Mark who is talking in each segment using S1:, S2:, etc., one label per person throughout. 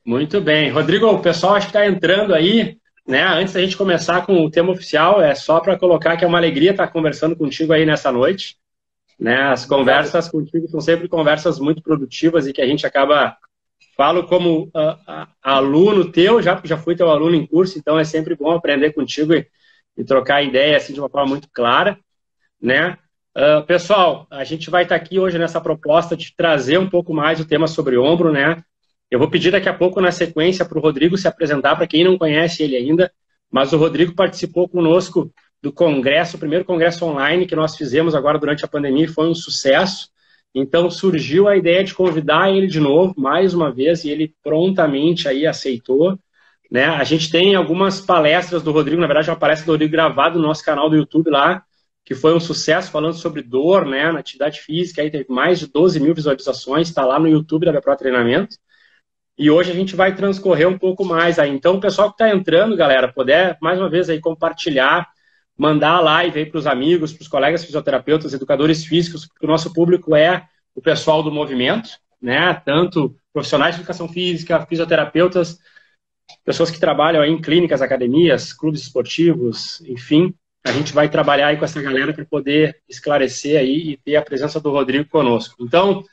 S1: Muito bem. Rodrigo, o pessoal acho que está entrando aí, né? Antes da gente começar com o tema oficial, é só para colocar que é uma alegria estar conversando contigo aí nessa noite, né? As
S2: Obrigado.
S1: conversas contigo são sempre conversas muito produtivas e que a gente acaba, falo como aluno teu, já fui teu aluno em curso, então é sempre bom aprender contigo e trocar ideia assim de uma forma muito clara, né? Pessoal, a gente vai estar aqui hoje nessa proposta de trazer um pouco mais o tema sobre ombro, né? Eu vou pedir daqui a pouco, na sequência, para o Rodrigo se apresentar, para quem não conhece ele ainda, mas o Rodrigo participou conosco do congresso, o primeiro congresso online que nós fizemos agora durante a pandemia, e foi um sucesso. Então surgiu a ideia de convidar ele de novo, mais uma vez, e ele prontamente aí aceitou, né? A gente tem algumas palestras do Rodrigo, na verdade, uma palestra do Rodrigo gravada no nosso canal do YouTube lá, que foi um sucesso, falando sobre dor, né, na atividade física, aí teve mais de 12 mil visualizações, está lá no YouTube da BPRO Treinamento. E hoje a gente vai transcorrer um pouco mais aí. Então, o pessoal que está entrando, galera, puder, mais uma vez aí, compartilhar, mandar a live aí para os amigos, para os colegas fisioterapeutas, educadores físicos, porque o nosso público é o pessoal do movimento, né? Tanto profissionais de educação física, fisioterapeutas, pessoas que trabalham aí em clínicas, academias, clubes esportivos, enfim. A gente vai trabalhar aí com essa galera para poder esclarecer aí e ter a presença do Rodrigo conosco. Então,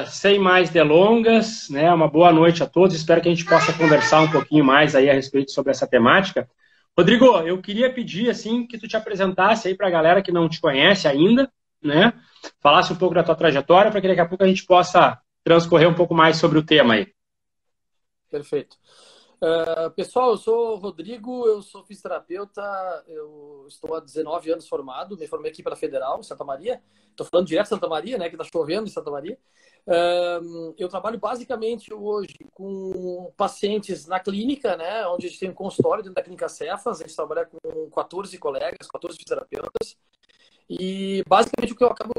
S1: sem mais delongas, né? Uma boa noite a todos. Espero que a gente possa conversar um pouquinho mais aí a respeito sobre essa temática. Rodrigo, eu queria pedir assim que tu te apresentasse aí para a galera que não te conhece ainda, né? Falasse um pouco da tua trajetória para que daqui a pouco a gente possa transcorrer um pouco mais sobre o tema aí.
S2: Perfeito. Pessoal, eu sou o Rodrigo, eu sou fisioterapeuta, eu estou há 19 anos formado, me formei aqui pela Federal, em Santa Maria. Estou falando direto de Santa Maria, né, que está chovendo em Santa Maria. Eu trabalho basicamente hoje com pacientes na clínica, né, onde a gente tem um consultório dentro da clínica Cefas. A gente trabalha com 14 colegas, 14 fisioterapeutas. E basicamente o que eu acabo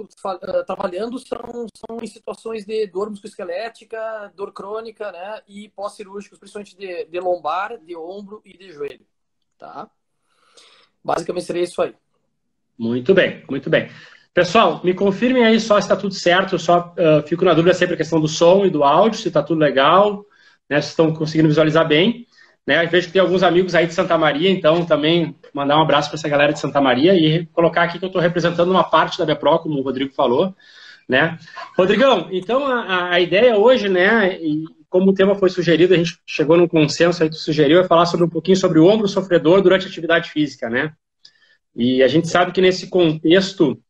S2: trabalhando são em situações de dor musculoesquelética, dor crônica, né? E pós-cirúrgicos, principalmente de lombar, de ombro e de joelho, tá? Basicamente seria isso aí.
S1: Muito bem, muito bem. Pessoal, me confirmem aí só se está tudo certo. Eu só fico na dúvida sempre a questão do som e do áudio, se está tudo legal, né? Se estão conseguindo visualizar bem. Né? Eu vejo que tem alguns amigos aí de Santa Maria, então também mandar um abraço para essa galera de Santa Maria e colocar aqui que eu estou representando uma parte da BPRO, como o Rodrigo falou. Né? Rodrigão, então a ideia hoje, né, e como o tema foi sugerido, a gente chegou num consenso aí que tu sugeriu, é falar sobre um pouquinho sobre o ombro sofredor durante a atividade física, né? E a gente sabe que nesse contexto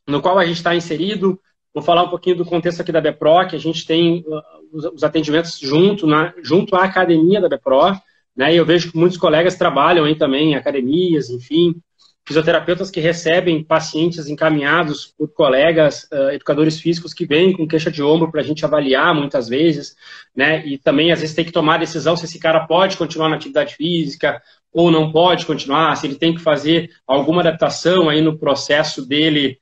S1: no qual a gente está inserido, vou falar um pouquinho do contexto aqui da BPRO, que a gente tem os atendimentos junto à academia da BPRO, né, e eu vejo que muitos colegas trabalham aí também em academias, enfim, fisioterapeutas que recebem pacientes encaminhados por colegas, educadores físicos que vêm com queixa de ombro para a gente avaliar muitas vezes, né, e também às vezes tem que tomar a decisão se esse cara pode continuar na atividade física ou não pode continuar, se ele tem que fazer alguma adaptação aí no processo dele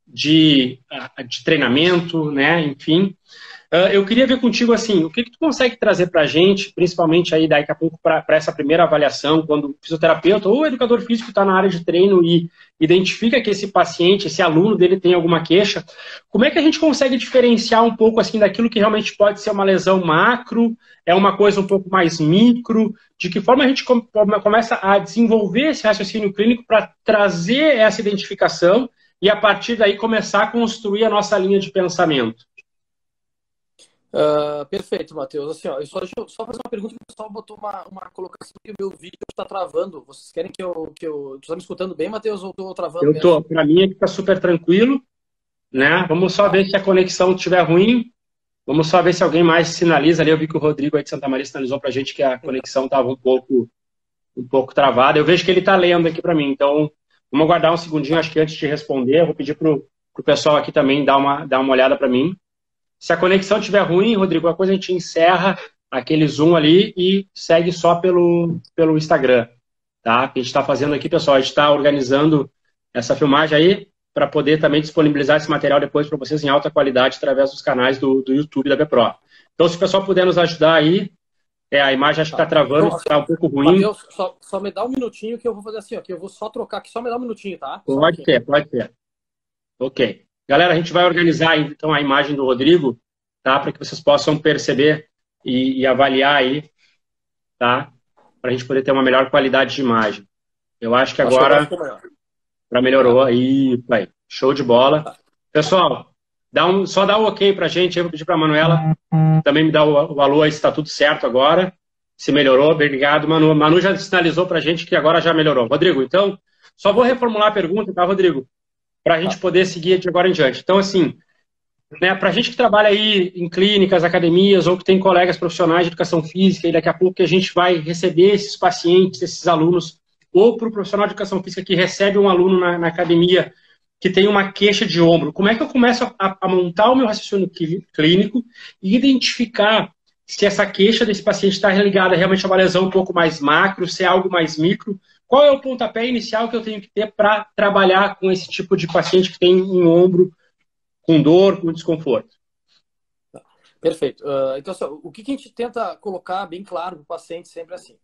S1: de treinamento, né, enfim. Eu queria ver contigo, assim, o que tu consegue trazer para a gente, principalmente aí daqui a pouco para essa primeira avaliação, quando o fisioterapeuta ou o educador físico está na área de treino e identifica que esse paciente, esse aluno dele tem alguma queixa, como é que a gente consegue diferenciar um pouco, assim, daquilo que realmente pode ser uma lesão macro, é uma coisa um pouco mais micro, de que forma a gente começa a desenvolver esse raciocínio clínico para trazer essa identificação e, a partir daí, começar a construir a nossa linha de pensamento?
S2: Perfeito, Matheus. Assim, ó, eu só fazer uma pergunta que o pessoal botou uma colocação que o meu vídeo está travando. Vocês querem que eu... Tu está me escutando bem, Matheus, ou estou travando
S1: Eu
S2: mesmo?
S1: tô, para mim aqui está super tranquilo, né? Vamos só
S2: Tá.
S1: ver se a conexão estiver ruim. Vamos só ver se alguém mais sinaliza ali. Eu vi que o Rodrigo aí de Santa Maria sinalizou para a gente que a conexão estava um pouco travada. Eu vejo que ele está lendo aqui para mim, então vamos aguardar um segundinho, acho que antes de responder, eu vou pedir para o pessoal aqui também dar uma olhada para mim. Se a conexão estiver ruim, Rodrigo, a coisa a gente encerra aquele Zoom ali e segue só pelo Instagram, tá? O que a gente está fazendo aqui, pessoal, a gente está organizando essa filmagem aí para poder também disponibilizar esse material depois para vocês em alta qualidade através dos canais do YouTube da BPRO. Então, se o pessoal puder nos ajudar aí, a imagem acho que está
S2: Tá.
S1: travando,
S2: Então,
S1: está um pouco ruim.
S2: Matheus, só me dá um minutinho que eu vou fazer assim, ó, que eu vou só trocar aqui, só me dá um minutinho, tá? Só um
S1: Pode
S2: pouquinho.
S1: ser, pode ser. Ok. Galera, a gente vai organizar então a imagem do Rodrigo, tá? Para que vocês possam perceber e avaliar aí, tá? Para a gente poder ter uma melhor qualidade de imagem. Eu acho que agora melhorou aí, show de bola. Pessoal, só dá um ok para a gente. Eu vou pedir para a Manuela também me dar o alô aí se está tudo certo agora. Se melhorou, obrigado, Manu. Manu já sinalizou para a gente que agora já melhorou. Rodrigo, então, só vou reformular a pergunta, tá, Rodrigo? Para a gente poder seguir de agora em diante. Então, assim, né, para a gente que trabalha aí em clínicas, academias, ou que tem colegas profissionais de educação física, e daqui a pouco que a gente vai receber esses pacientes, esses alunos, ou para o profissional de educação física que recebe um aluno na academia que tem uma queixa de ombro, como é que eu começo a montar o meu raciocínio clínico e identificar se essa queixa desse paciente está ligada realmente a uma lesão um pouco mais macro, se é algo mais micro? Qual é o pontapé inicial que eu tenho que ter para trabalhar com esse tipo de paciente que tem um ombro com dor, com desconforto?
S2: Perfeito. Então, assim, o que a gente tenta colocar bem claro para o paciente sempre assim?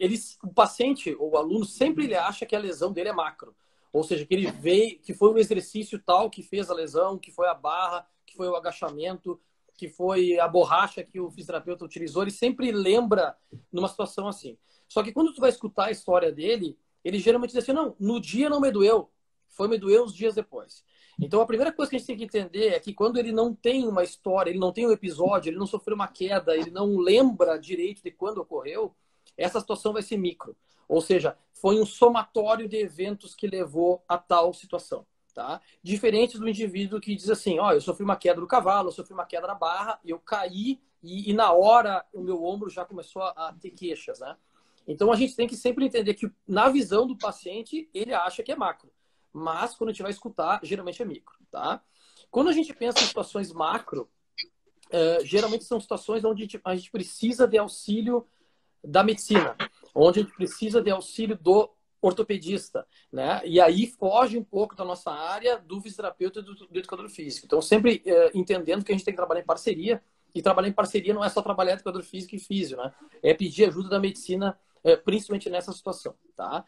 S2: O paciente ou o aluno sempre ele acha que a lesão dele é macro. Ou seja, que ele veio, que foi um exercício tal que fez a lesão, que foi a barra, que foi o agachamento, que foi a borracha que o fisioterapeuta utilizou. Ele sempre lembra numa situação assim. Só que quando tu vai escutar a história dele, ele geralmente diz assim, não, no dia não me doeu, foi me doer uns dias depois. Então, a primeira coisa que a gente tem que entender é que quando ele não tem uma história, ele não tem um episódio, ele não sofreu uma queda, ele não lembra direito de quando ocorreu, essa situação vai ser micro. Ou seja, foi um somatório de eventos que levou a tal situação. Tá? Diferente do indivíduo que diz assim, ó, eu sofri uma queda do cavalo, eu sofri uma queda na barra, eu caí e na hora o meu ombro já começou a ter queixas. Né? Então, a gente tem que sempre entender que na visão do paciente, ele acha que é macro. Mas, quando a gente vai escutar, geralmente é micro, tá? Quando a gente pensa em situações macro, geralmente são situações onde a gente precisa de auxílio da medicina, onde a gente precisa de auxílio do ortopedista, né? E aí foge um pouco da nossa área do fisioterapeuta e do educador físico. Então, sempre entendendo que a gente tem que trabalhar em parceria, e trabalhar em parceria não é só trabalhar educador físico e físio, né? É pedir ajuda da medicina, principalmente nessa situação, tá?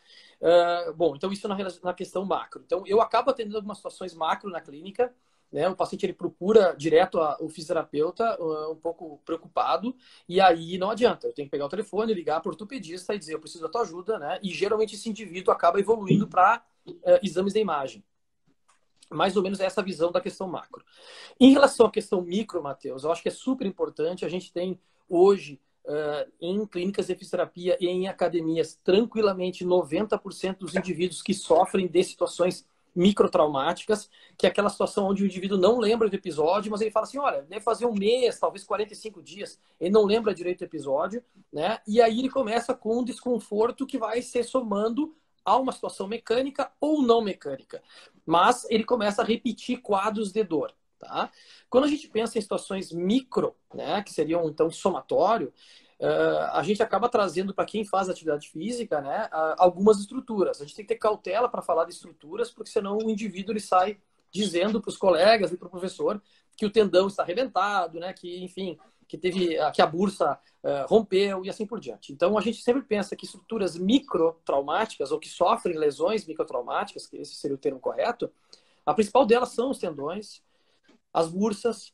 S2: Bom, então isso na questão macro. Então, eu acabo atendendo algumas situações macro na clínica, né? O paciente ele procura direto o fisioterapeuta um pouco preocupado, e aí não adianta, eu tenho que pegar o telefone, ligar para o ortopedista e dizer, eu preciso da tua ajuda, né? E geralmente esse indivíduo acaba evoluindo para exames de imagem. Mais ou menos essa visão da questão macro. Em relação à questão micro, Matheus, eu acho que é super importante, a gente tem hoje em clínicas de fisioterapia e em academias, tranquilamente 90% dos indivíduos que sofrem de situações microtraumáticas, que é aquela situação onde o indivíduo não lembra do episódio, mas ele fala assim, olha, deve fazer um mês, talvez 45 dias, ele não lembra direito do episódio, né? E aí ele começa com um desconforto que vai se somando a uma situação mecânica ou não mecânica. Mas ele começa a repetir quadros de dor. Tá? Quando a gente pensa em situações micro, né, que seriam então somatório, a gente acaba trazendo para quem faz atividade física, né, algumas estruturas. A gente tem que ter cautela para falar de estruturas, porque senão o indivíduo ele sai dizendo para os colegas e para o professor que o tendão está arrebentado, né, que enfim, que a bursa rompeu e assim por diante. Então a gente sempre pensa que estruturas microtraumáticas ou que sofrem lesões microtraumáticas, que esse seria o termo correto, a principal delas são os tendões, as bursas,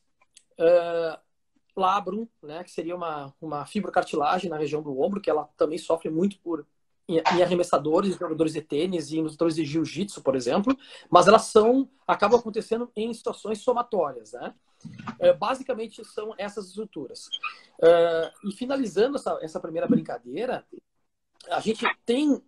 S2: labrum, né, que seria uma fibrocartilagem na região do ombro, que ela também sofre muito em arremessadores, jogadores de tênis e lutadores de jiu-jitsu, por exemplo, mas elas acabam acontecendo em situações somatórias, né? Basicamente são essas estruturas. E finalizando essa primeira brincadeira, a gente tem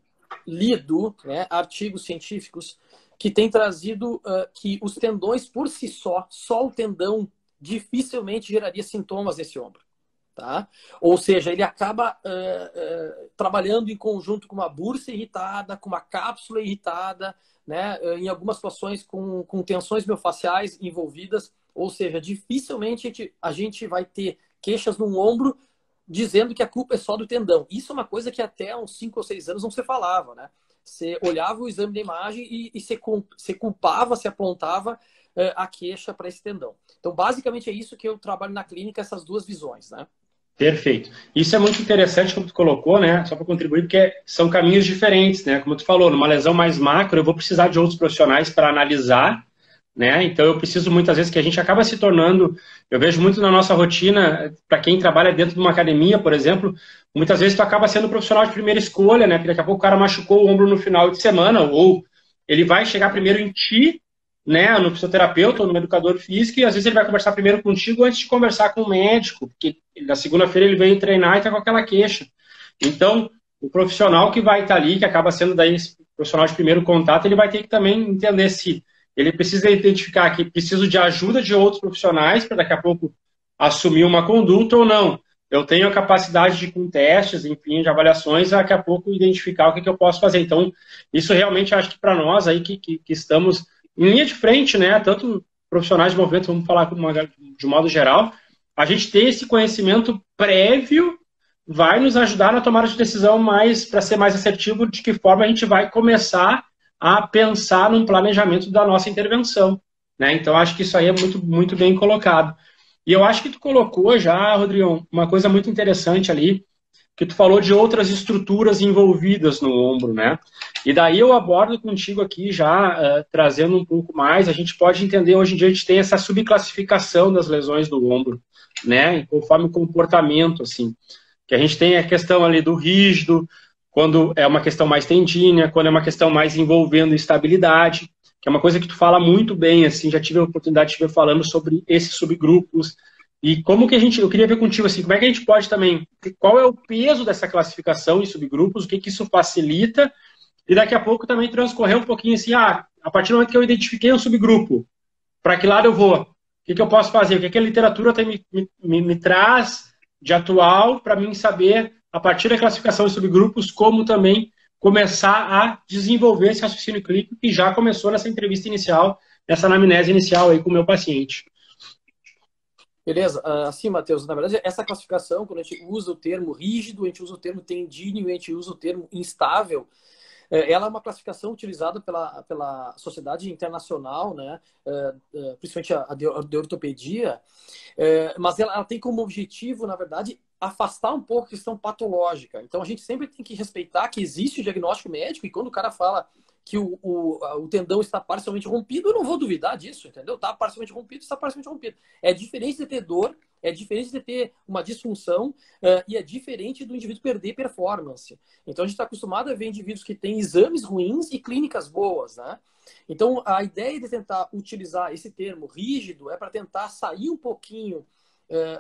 S2: lido, né, artigos científicos que têm trazido que os tendões por si só o tendão dificilmente geraria sintomas nesse ombro. Tá? Ou seja, ele acaba trabalhando em conjunto com uma bursa irritada, com uma cápsula irritada, né? Em algumas situações com tensões miofasciais envolvidas. Ou seja, dificilmente a gente vai ter queixas no ombro dizendo que a culpa é só do tendão. Isso é uma coisa que até uns 5 ou 6 anos não se falava, né? Você olhava o exame da imagem e você culpava, se apontava a queixa para esse tendão. Então, basicamente é isso que eu trabalho na clínica, essas duas visões, né?
S1: Perfeito. Isso é muito interessante, como tu colocou, né? Só para contribuir, porque são caminhos diferentes, né? Como tu falou, numa lesão mais macro, eu vou precisar de outros profissionais para analisar, né? Então eu preciso muitas vezes que a gente acaba se tornando, eu vejo muito na nossa rotina, para quem trabalha dentro de uma academia, por exemplo, muitas vezes tu acaba sendo um profissional de primeira escolha, né? Porque daqui a pouco o cara machucou o ombro no final de semana, ou ele vai chegar primeiro em ti, né, no fisioterapeuta ou no educador físico, e às vezes ele vai conversar primeiro contigo antes de conversar com o médico, porque na segunda-feira ele veio treinar e tá com aquela queixa. Então, o profissional que vai estar ali, que acaba sendo daí esse profissional de primeiro contato, ele vai ter que também entender se ele precisa identificar que preciso de ajuda de outros profissionais para daqui a pouco assumir uma conduta ou não. Eu tenho a capacidade de, com testes, enfim, de avaliações, daqui a pouco identificar o que eu posso fazer. Então, isso realmente acho que para nós aí que estamos em linha de frente, né, tanto profissionais de movimento, vamos falar de modo geral, a gente ter esse conhecimento prévio vai nos ajudar na tomada de decisão mais, para ser mais assertivo, de que forma a gente vai começar a pensar num planejamento da nossa intervenção, né? Então, acho que isso aí é muito, muito bem colocado. E eu acho que tu colocou já, Rodrigo, uma coisa muito interessante ali, que tu falou de outras estruturas envolvidas no ombro, né? E daí eu abordo contigo aqui já, trazendo um pouco mais, a gente pode entender, hoje em dia a gente tem essa subclassificação das lesões do ombro, né? Conforme o comportamento, assim. Que a gente tem a questão ali do rígido, quando é uma questão mais tendínea, quando é uma questão mais envolvendo estabilidade, que é uma coisa que tu fala muito bem, assim, já tive a oportunidade de ver falando sobre esses subgrupos. E como que eu queria ver contigo, assim, como é que a gente pode também, qual é o peso dessa classificação em subgrupos, o que que isso facilita, e daqui a pouco também transcorrer um pouquinho assim, a partir do momento que eu identifiquei um subgrupo, para que lado eu vou? O que que eu posso fazer? O que que a literatura me traz de atual para mim saber, a partir da classificação em subgrupos, como também começar a desenvolver esse raciocínio clínico que já começou nessa entrevista inicial, nessa anamnese inicial aí com o meu paciente.
S2: Beleza. Assim, Matheus, na verdade, essa classificação, quando a gente usa o termo rígido, a gente usa o termo tendíneo, a gente usa o termo instável, ela é uma classificação utilizada pela Sociedade Internacional, né, principalmente a de ortopedia, mas ela tem como objetivo, na verdade, afastar um pouco a questão patológica. Então, a gente sempre tem que respeitar que existe o diagnóstico médico, e quando o cara fala que o tendão está parcialmente rompido, eu não vou duvidar disso, entendeu? Está parcialmente rompido, está parcialmente rompido. É diferente de ter dor, é diferente de ter uma disfunção, e é diferente do indivíduo perder performance. Então, a gente está acostumado a ver indivíduos que têm exames ruins e clínicas boas, né? Então, a ideia de tentar utilizar esse termo rígido é para tentar sair um pouquinho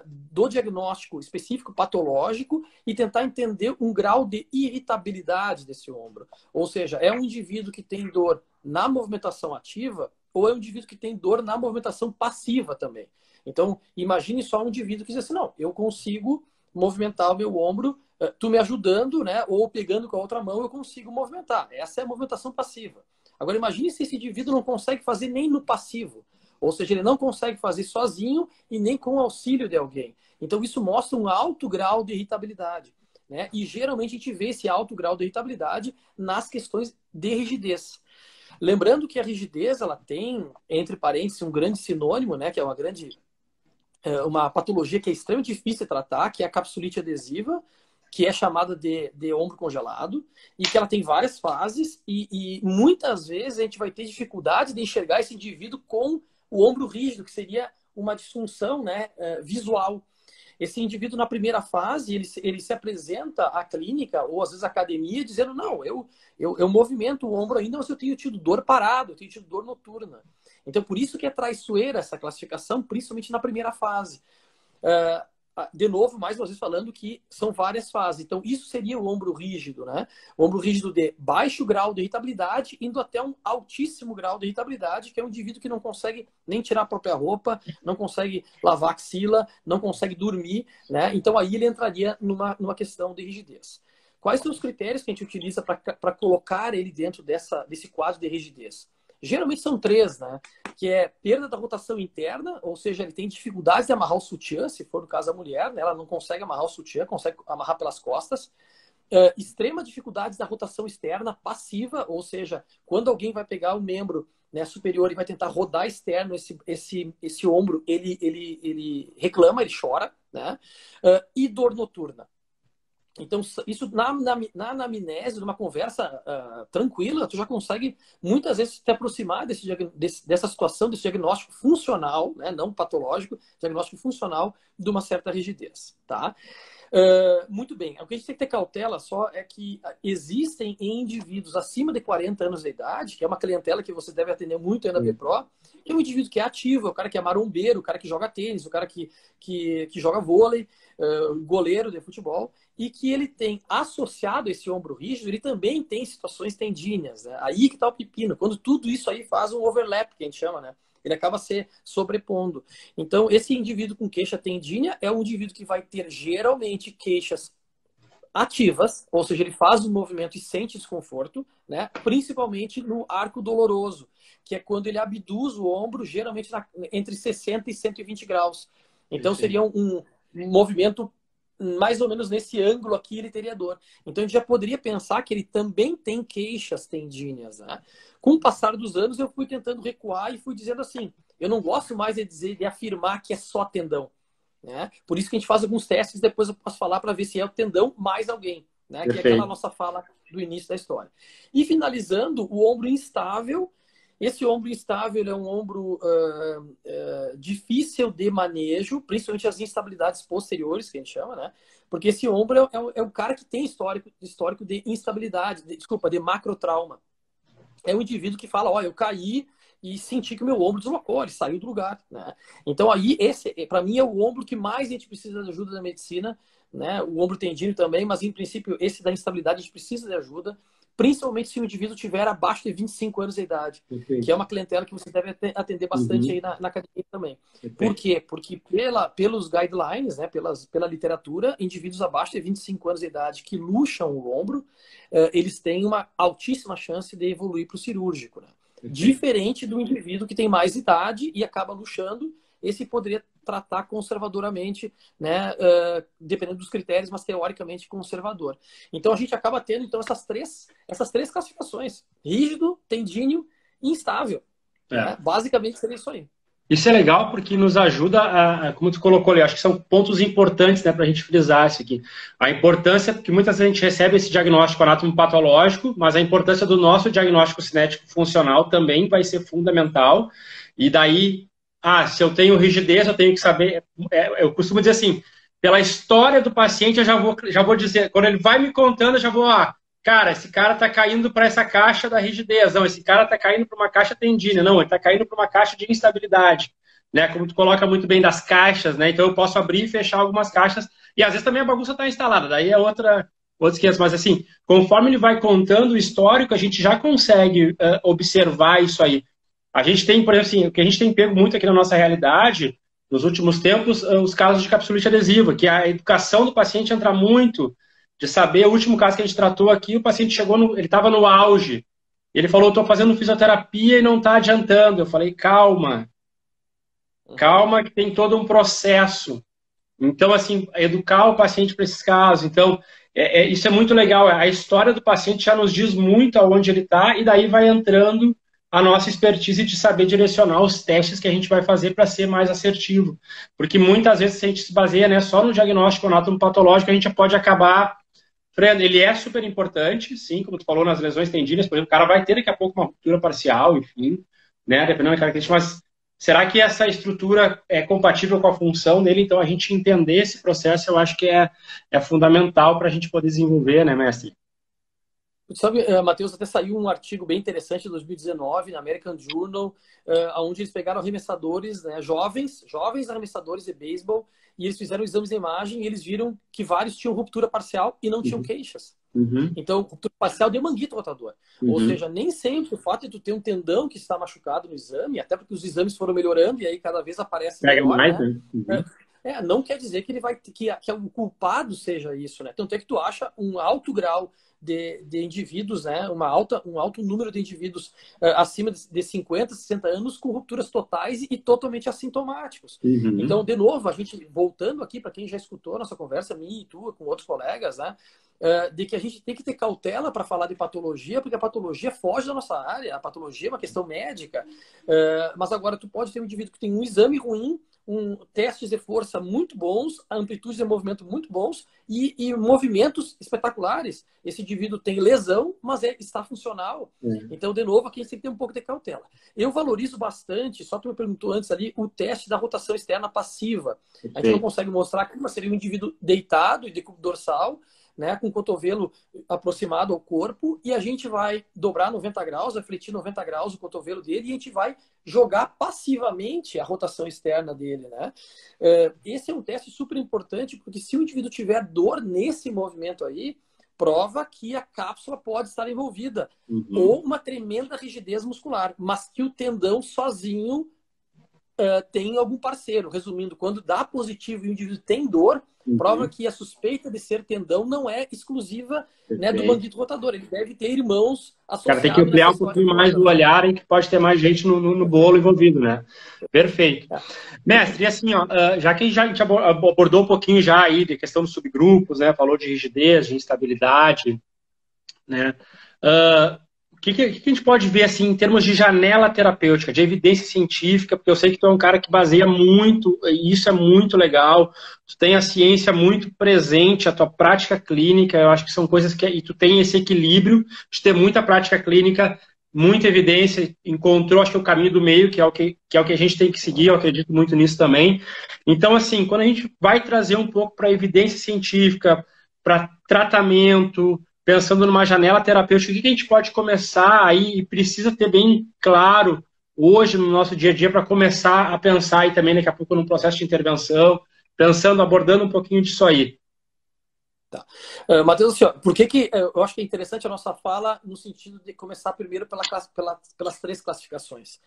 S2: do diagnóstico específico patológico e tentar entender um grau de irritabilidade desse ombro. Ou seja, é um indivíduo que tem dor na movimentação ativa ou é um indivíduo que tem dor na movimentação passiva também. Então, imagine só um indivíduo que diz assim, não, eu consigo movimentar o meu ombro, tu me ajudando, né, ou pegando com a outra mão, eu consigo movimentar. Essa é a movimentação passiva. Agora, imagine se esse indivíduo não consegue fazer nem no passivo. Ou seja, ele não consegue fazer sozinho e nem com o auxílio de alguém. Então, isso mostra um alto grau de irritabilidade, né? E geralmente a gente vê esse alto grau de irritabilidade nas questões de rigidez. Lembrando que a rigidez, ela tem, entre parênteses, um grande sinônimo, né? Que é uma patologia que é extremamente difícil de tratar, que é a capsulite adesiva, que é chamada de ombro congelado, e que ela tem várias fases, e muitas vezes a gente vai ter dificuldade de enxergar esse indivíduo com o ombro rígido, que seria uma disfunção, né, visual. Esse indivíduo, na primeira fase, ele se apresenta à clínica, ou às vezes à academia, dizendo, não, eu movimento o ombro ainda, mas eu tenho tido dor parado, eu tenho tido dor noturna. Então, por isso que é traiçoeira essa classificação, principalmente na primeira fase. De novo, mais uma vez falando que são várias fases. Então, isso seria o ombro rígido, né? O ombro rígido de baixo grau de irritabilidade, indo até um altíssimo grau de irritabilidade, que é um indivíduo que não consegue nem tirar a própria roupa, não consegue lavar a axila, não consegue dormir, né? Então, aí ele entraria numa questão de rigidez. Quais são os critérios que a gente utiliza para colocar ele dentro desse quadro de rigidez? Geralmente são 3, né? Que é perda da rotação interna, ou seja, ele tem dificuldades de amarrar o sutiã, se for o caso da mulher, né? Ela não consegue amarrar o sutiã, consegue amarrar pelas costas. Extrema dificuldade da rotação externa passiva, ou seja, quando alguém vai pegar o membro, né, superior e vai tentar rodar externo esse ombro, ele reclama, ele chora, né? E dor noturna. Então, isso na anamnese, numa conversa tranquila, tu já consegue muitas vezes te aproximar dessa situação, desse diagnóstico funcional, né, não patológico, diagnóstico funcional de uma certa rigidez, tá? Muito bem. O que a gente tem que ter cautela só é que existem indivíduos acima de 40 anos de idade, que é uma clientela que você deve atender muito aí na BPRO, que é um indivíduo que é ativo, é o cara que é marombeiro, o cara que joga tênis, o cara que joga vôlei, goleiro de futebol, e que ele tem associado esse ombro rígido, ele também tem situações tendíneas, né? Aí que está o pepino, quando tudo isso aí faz um overlap, que a gente chama, né? Ele acaba se sobrepondo. Então, esse indivíduo com queixa tendínea é um indivíduo que vai ter geralmente queixas ativas, ou seja, ele faz o movimento e sente desconforto, né? Principalmente no arco doloroso, que é quando ele abduz o ombro, geralmente entre 60 e 120 graus. Então, seria um movimento mais ou menos nesse ângulo aqui, ele teria dor. Então, a gente já poderia pensar que ele também tem queixas tendíneas, né? Com o passar dos anos, eu fui tentando recuar e fui dizendo assim, eu não gosto mais de afirmar que é só tendão, né? Por isso que a gente faz alguns testes, depois eu posso falar para ver se é o tendão mais alguém, né? Que é aquela nossa fala do início da história. E finalizando, o ombro instável. Esse ombro instável é um ombro difícil de manejo, principalmente as instabilidades posteriores, que a gente chama, né? Porque esse ombro é o cara que tem histórico de instabilidade, de macrotrauma. É um indivíduo que fala, olha, eu caí e senti que o meu ombro deslocou, ele saiu do lugar, né? Então aí, esse, para mim, é o ombro que mais a gente precisa de ajuda da medicina, né? O ombro tendíneo também, mas em princípio, esse da instabilidade a gente precisa de ajuda, principalmente se o indivíduo tiver abaixo de 25 anos de idade, que é uma clientela que você deve atender bastante aí na academia também. Por quê? Porque pelos guidelines, né, pela literatura, indivíduos abaixo de 25 anos de idade que luxam o ombro, eles têm uma altíssima chance de evoluir para o cirúrgico, né? Diferente do indivíduo que tem mais idade e acaba luxando, esse poderia tratar conservadoramente, né, dependendo dos critérios, mas teoricamente conservador. Então a gente acaba tendo essas três classificações: rígido, tendíneo e instável. Né? Basicamente seria isso aí.
S1: Isso é legal porque nos ajuda como tu colocou ali, acho que são pontos importantes, né, para a gente frisar isso aqui. A importância, porque muitas vezes a gente recebe esse diagnóstico anatomopatológico, mas a importância do nosso diagnóstico cinético funcional também vai ser fundamental. E daí, se eu tenho rigidez, eu tenho que saber. Eu costumo dizer assim, pela história do paciente, eu já vou dizer, quando ele vai me contando, eu já vou, cara, esse cara está caindo para essa caixa da rigidez. Não, esse cara está caindo para uma caixa tendínea. Não, ele está caindo para uma caixa de instabilidade. Né? Como tu coloca muito bem das caixas, né? Então eu posso abrir e fechar algumas caixas. E às vezes também a bagunça está instalada. Daí é outro esquema. Mas assim, conforme ele vai contando o histórico, a gente já consegue observar isso aí. A gente tem, por exemplo, assim, o que a gente tem pego muito aqui na nossa realidade, nos últimos tempos, os casos de capsulite adesiva, que a educação do paciente entra muito de saber. O último caso que a gente tratou aqui, o paciente chegou, ele estava no auge. Ele falou, estou fazendo fisioterapia e não está adiantando. Eu falei, calma, que tem todo um processo. Então, assim, educar o paciente para esses casos. Então, isso é muito legal. A história do paciente já nos diz muito aonde ele está, e daí vai entrando a nossa expertise de saber direcionar os testes que a gente vai fazer para ser mais assertivo. Porque muitas vezes, se a gente se baseia, né, só no diagnóstico anatomopatológico, a gente pode acabar... Fred, ele é super importante, sim, como tu falou, nas lesões tendíneas, por exemplo, o cara vai ter daqui a pouco uma ruptura parcial, enfim, né, dependendo da característica, mas será que essa estrutura é compatível com a função dele? Então, a gente entender esse processo, eu acho que é fundamental para a gente poder desenvolver, né, mestre?
S2: Sabe, Matheus, até saiu um artigo bem interessante em 2019 na American Journal, onde eles pegaram arremessadores, né, jovens arremessadores de beisebol, e eles fizeram exames de imagem e eles viram que vários tinham ruptura parcial e não tinham queixas. Então, ruptura parcial de manguito rotador. Ou seja, nem sempre o fato de tu ter um tendão que está machucado no exame, até porque os exames foram melhorando e aí cada vez aparece melhor, né? Não quer dizer que ele vai que o culpado seja isso, né? Tanto é que tu acha um alto grau de indivíduos, né? Um alto número de indivíduos acima de 50, 60 anos com rupturas totais e totalmente assintomáticos. Então, de novo, a gente voltando aqui para quem já escutou a nossa conversa, minha e tua, com outros colegas, né? De que a gente tem que ter cautela para falar de patologia, porque a patologia foge da nossa área, a patologia é uma questão médica, mas agora tu pode ter um indivíduo que tem um exame ruim, testes de força muito bons, amplitudes de movimento muito bons e movimentos espetaculares. Esse indivíduo tem lesão, mas está funcional. Então, de novo, aqui a gente tem que ter um pouco de cautela. Eu valorizo bastante, só tu me perguntou antes ali, o teste da rotação externa passiva. A gente não consegue mostrar aqui, mas seria um indivíduo deitado e de cubo dorsal, né, com o cotovelo aproximado ao corpo, e a gente vai dobrar 90 graus, vai fletir 90 graus o cotovelo dele, e a gente vai jogar passivamente a rotação externa dele, né? Esse é um teste super importante, porque se o indivíduo tiver dor nesse movimento aí, prova que a cápsula pode estar envolvida, ou uma tremenda rigidez muscular, mas que o tendão sozinho tem algum parceiro. Resumindo, quando dá positivo e o indivíduo tem dor, prova que a suspeita de ser tendão não é exclusiva, né, do manguito rotador. Ele deve ter irmãos associados.
S1: Cara, tem que ampliar um pouquinho mais o olhar em que pode ter mais gente no bolo envolvido, né? Perfeito. Mestre, e assim, ó, já que a gente abordou um pouquinho já aí de questão dos subgrupos, né? Falou de rigidez, de instabilidade, né? O que a gente pode ver assim, em termos de janela terapêutica, de evidência científica, porque eu sei que tu é um cara que baseia muito, e isso é muito legal, tu tem a ciência muito presente, a tua prática clínica, eu acho que são coisas e tu tem esse equilíbrio de ter muita prática clínica, muita evidência, encontrou, acho que o caminho do meio, que é o que a gente tem que seguir, eu acredito muito nisso também. Então, assim, quando a gente vai trazer um pouco para evidência científica, para tratamento, pensando numa janela terapêutica, o que a gente pode começar aí e precisa ter bem claro hoje no nosso dia a dia para começar a pensar aí também daqui a pouco num processo de intervenção, pensando, abordando um pouquinho disso aí.
S2: Tá. Matheus, assim, ó, por que eu acho que é interessante a nossa fala no sentido de começar primeiro pelas 3 classificações?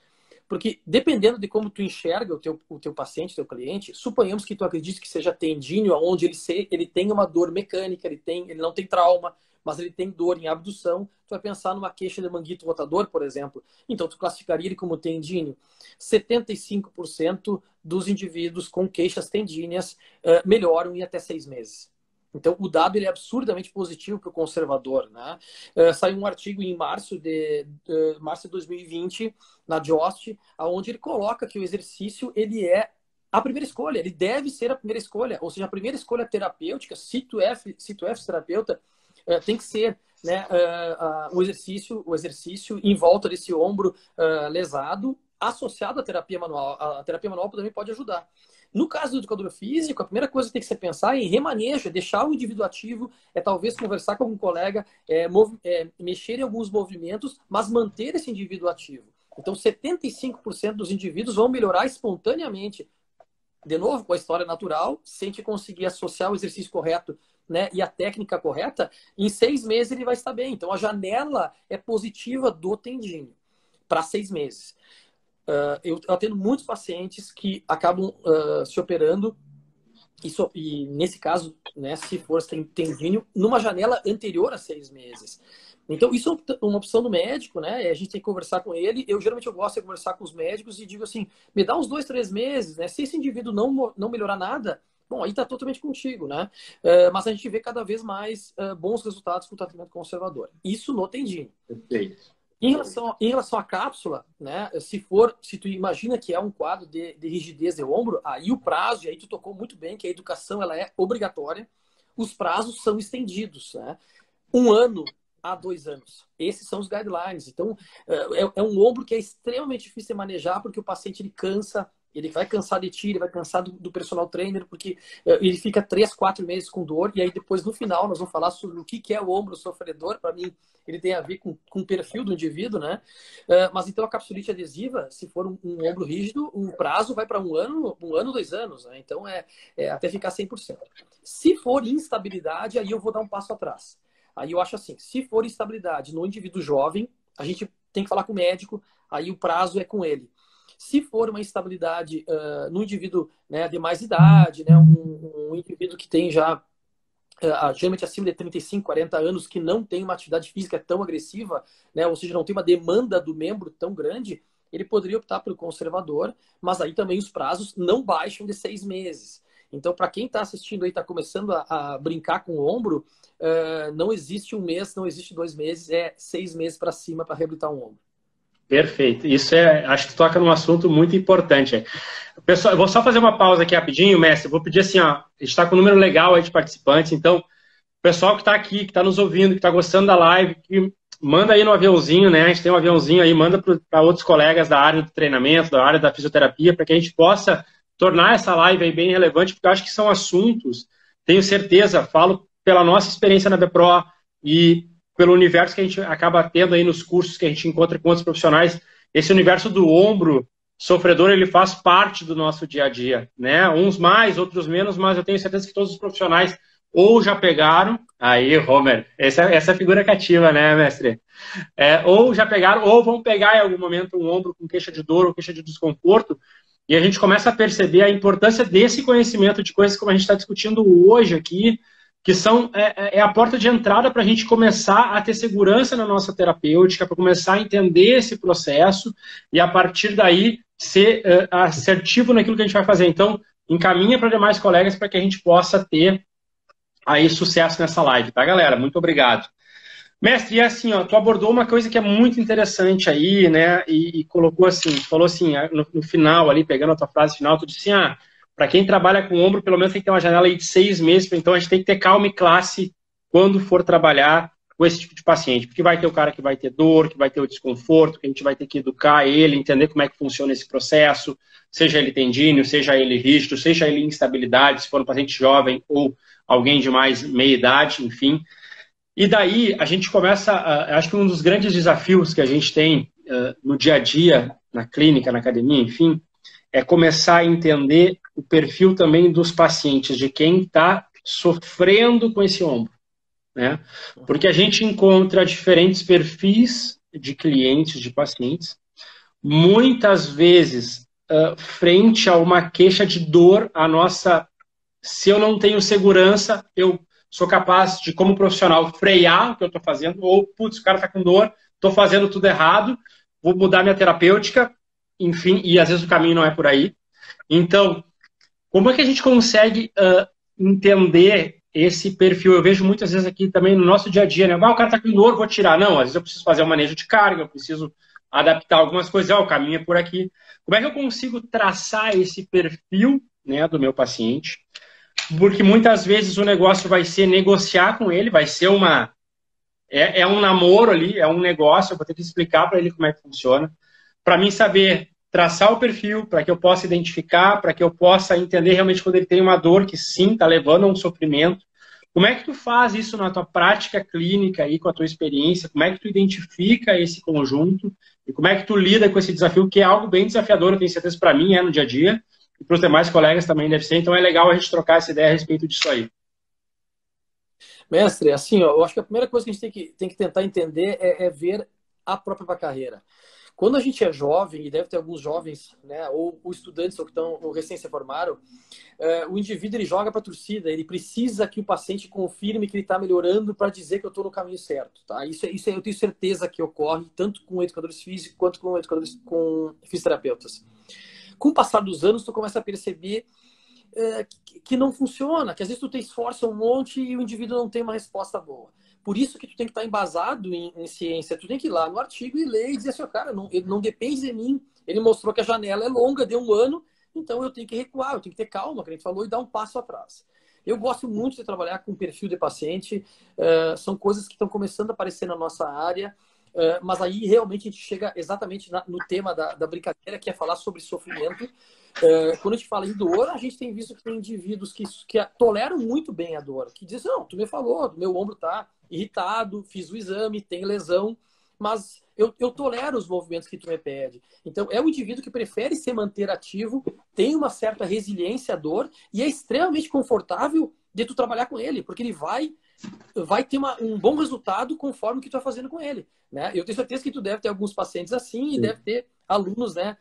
S2: Porque dependendo de como tu enxerga o teu paciente, o teu cliente, suponhamos que tu acredite que seja tendíneo, onde ele tem uma dor mecânica, ele não tem trauma, mas ele tem dor em abdução, tu vai pensar numa queixa de manguito rotador, por exemplo. Então, tu classificaria ele como tendíneo. 75% dos indivíduos com queixas tendíneas melhoram em até 6 meses. Então, o dado ele é absurdamente positivo para o conservador, né? Saiu um artigo em março de 2020, na JOST, onde ele coloca que o exercício ele é a primeira escolha, ele deve ser a primeira escolha, ou seja, a primeira escolha terapêutica, se tu é fisioterapeuta, tem que ser, né, o exercício em volta desse ombro lesado, associado à terapia manual. A terapia manual também pode ajudar. No caso do educador físico, a primeira coisa que tem que se pensar é em remanejo, é deixar o indivíduo ativo, talvez conversar com algum colega, mexer em alguns movimentos, mas manter esse indivíduo ativo. Então, 75% dos indivíduos vão melhorar espontaneamente. De novo, com a história natural, se a gente conseguir associar o exercício correto, né, e a técnica correta, em 6 meses ele vai estar bem. Então, a janela é positiva do tendíneo para 6 meses. Eu atendo muitos pacientes que acabam se operando, e nesse caso, né, se for tendíneo, numa janela anterior a 6 meses. Então, isso é uma opção do médico, né? A gente tem que conversar com ele. Eu geralmente gosto de conversar com os médicos e digo assim, me dá uns 2, 3 meses, né? Se esse indivíduo não melhorar nada, bom, aí está totalmente contigo, né? Mas a gente vê cada vez mais bons resultados com o tratamento conservador. Isso no tendíneo.
S1: Perfeito.
S2: Em relação à cápsula, né? Se tu imagina que é um quadro de rigidez de ombro, aí o prazo, e aí tu tocou muito bem, que a educação ela é obrigatória, os prazos são estendidos, né? 1 ano a 2 anos. Esses são os guidelines. Então, é um ombro que é extremamente difícil de manejar, porque o paciente ele cansa, ele vai cansar de ti, ele vai cansar do personal trainer, porque ele fica 3, 4 meses com dor, e aí depois, no final, nós vamos falar sobre o que é o ombro sofredor. Para mim, ele tem a ver com o perfil do indivíduo, né? Mas então a capsulite adesiva, se for um ombro rígido, o prazo vai para 1 ano, 2 anos, né? Então, até ficar 100%. Se for instabilidade, aí eu vou dar um passo atrás. Aí eu acho assim, se for instabilidade no indivíduo jovem, a gente tem que falar com o médico, aí o prazo é com ele. Se for uma instabilidade no indivíduo, né, de mais idade, né, um indivíduo que tem já geralmente acima de 35, 40 anos, que não tem uma atividade física tão agressiva, né, ou seja, não tem uma demanda do membro tão grande, ele poderia optar pelo conservador, mas aí também os prazos não baixam de 6 meses. Então, para quem está assistindo aí, está começando a brincar com o ombro, não existe 1 mês, não existe 2 meses, é 6 meses para cima para reabilitar um ombro.
S1: Perfeito. Isso acho que tu toca num assunto muito importante. Pessoal, eu vou só fazer uma pausa aqui rapidinho, mestre. Eu vou pedir assim, ó, a gente está com um número legal aí de participantes, então, o pessoal que está aqui, que está nos ouvindo, que está gostando da live, que manda aí no aviãozinho, né? A gente tem um aviãozinho aí, manda para outros colegas da área do treinamento, da área da fisioterapia, para que a gente possa tornar essa live aí bem relevante, porque eu acho que são assuntos, tenho certeza, falo pela nossa experiência na BPRO e pelo universo que a gente acaba tendo aí nos cursos que a gente encontra com outros profissionais, esse universo do ombro sofredor, ele faz parte do nosso dia a dia, né? Uns mais, outros menos, mas eu tenho certeza que todos os profissionais ou já pegaram, aí, Homer, essa figura cativa, né, mestre? Ou já pegaram, ou vão pegar em algum momento um ombro com queixa de dor ou queixa de desconforto, e a gente começa a perceber a importância desse conhecimento de coisas como a gente está discutindo hoje aqui, que são a porta de entrada para a gente começar a ter segurança na nossa terapêutica, para começar a entender esse processo e, a partir daí, ser assertivo naquilo que a gente vai fazer. Então, encaminha para demais colegas para que a gente possa ter aí sucesso nessa live, tá, galera? Muito obrigado. Mestre, e assim, ó, tu abordou uma coisa que é muito interessante aí, né, e colocou assim, falou assim, no final ali, pegando a tua frase final, tu disse assim, para quem trabalha com ombro, pelo menos tem que ter uma janela aí de 6 meses, então a gente tem que ter calma e classe quando for trabalhar com esse tipo de paciente, porque vai ter o cara que vai ter dor, que vai ter o desconforto, que a gente vai ter que educar ele, entender como é que funciona esse processo, seja ele tendíneo, seja ele rígido, seja ele instabilidade, se for um paciente jovem ou alguém de mais meia idade, enfim. E daí a gente começa, acho que um dos grandes desafios que a gente tem no dia a dia, na clínica, na academia, enfim, é começar a entender o perfil também dos pacientes, de quem está sofrendo com esse ombro, né? Porque a gente encontra diferentes perfis de clientes, de pacientes, muitas vezes, frente a uma queixa de dor, se eu não tenho segurança, eu sou capaz de, como profissional, frear o que eu estou fazendo, ou, putz, o cara está com dor, estou fazendo tudo errado, vou mudar minha terapêutica, enfim, e às vezes o caminho não é por aí. Então, como é que a gente consegue entender esse perfil? Eu vejo muitas vezes aqui também no nosso dia a dia, né? O cara está com dor, vou tirar. Não, às vezes eu preciso fazer um manejo de carga, eu preciso adaptar algumas coisas, o caminho é por aqui. Como é que eu consigo traçar esse perfil, né, do meu paciente? Porque muitas vezes o negócio vai ser negociar com ele, vai ser um namoro ali, é um negócio, eu vou ter que explicar para ele como é que funciona, para mim saber traçar o perfil, para que eu possa identificar, para que eu possa entender realmente quando ele tem uma dor que sim, está levando a um sofrimento. Como é que tu faz isso na tua prática clínica aí, com a tua experiência? Como é que tu identifica esse conjunto? E como é que tu lida com esse desafio, que é algo bem desafiador, eu tenho certeza para mim, no dia a dia, e para os demais colegas também deve ser. Então é legal a gente trocar essa ideia a respeito disso aí.
S2: Mestre, assim, ó, eu acho que a primeira coisa que a gente tem que tentar entender é ver a própria carreira. Quando a gente é jovem, e deve ter alguns jovens, né, ou estudantes ou recém se formaram, o indivíduo ele joga para a torcida, ele precisa que o paciente confirme que ele está melhorando para dizer que eu estou no caminho certo. Tá? Isso eu tenho certeza que ocorre tanto com educadores físicos quanto com fisioterapeutas. Com o passar dos anos, tu começa a perceber que não funciona, que às vezes tu te esforça um monte e o indivíduo não tem uma resposta boa. Por isso que tu tem que estar embasado em ciência. Tu tem que ir lá no artigo e ler e dizer assim, cara, ele não depende de mim. Ele mostrou que a janela é longa, deu um ano, então eu tenho que recuar, eu tenho que ter calma, que a gente falou, e dar um passo atrás. Eu gosto muito de trabalhar com perfil de paciente. São coisas que estão começando a aparecer na nossa área. Mas aí realmente a gente chega exatamente no tema da brincadeira, que é falar sobre sofrimento. Quando a gente fala em dor, a gente tem visto que tem indivíduos que toleram muito bem a dor, que dizem, não, tu me falou, meu ombro tá irritado, fiz o exame, tem lesão, mas eu tolero os movimentos que tu me pede. Então, é um indivíduo que prefere se manter ativo, tem uma certa resiliência à dor e é extremamente confortável de tu trabalhar com ele, porque ele vai ter um bom resultado conforme o que tu vai fazendo com ele. Né? Eu tenho certeza que tu deve ter alguns pacientes assim. Sim. E deve ter alunos, né,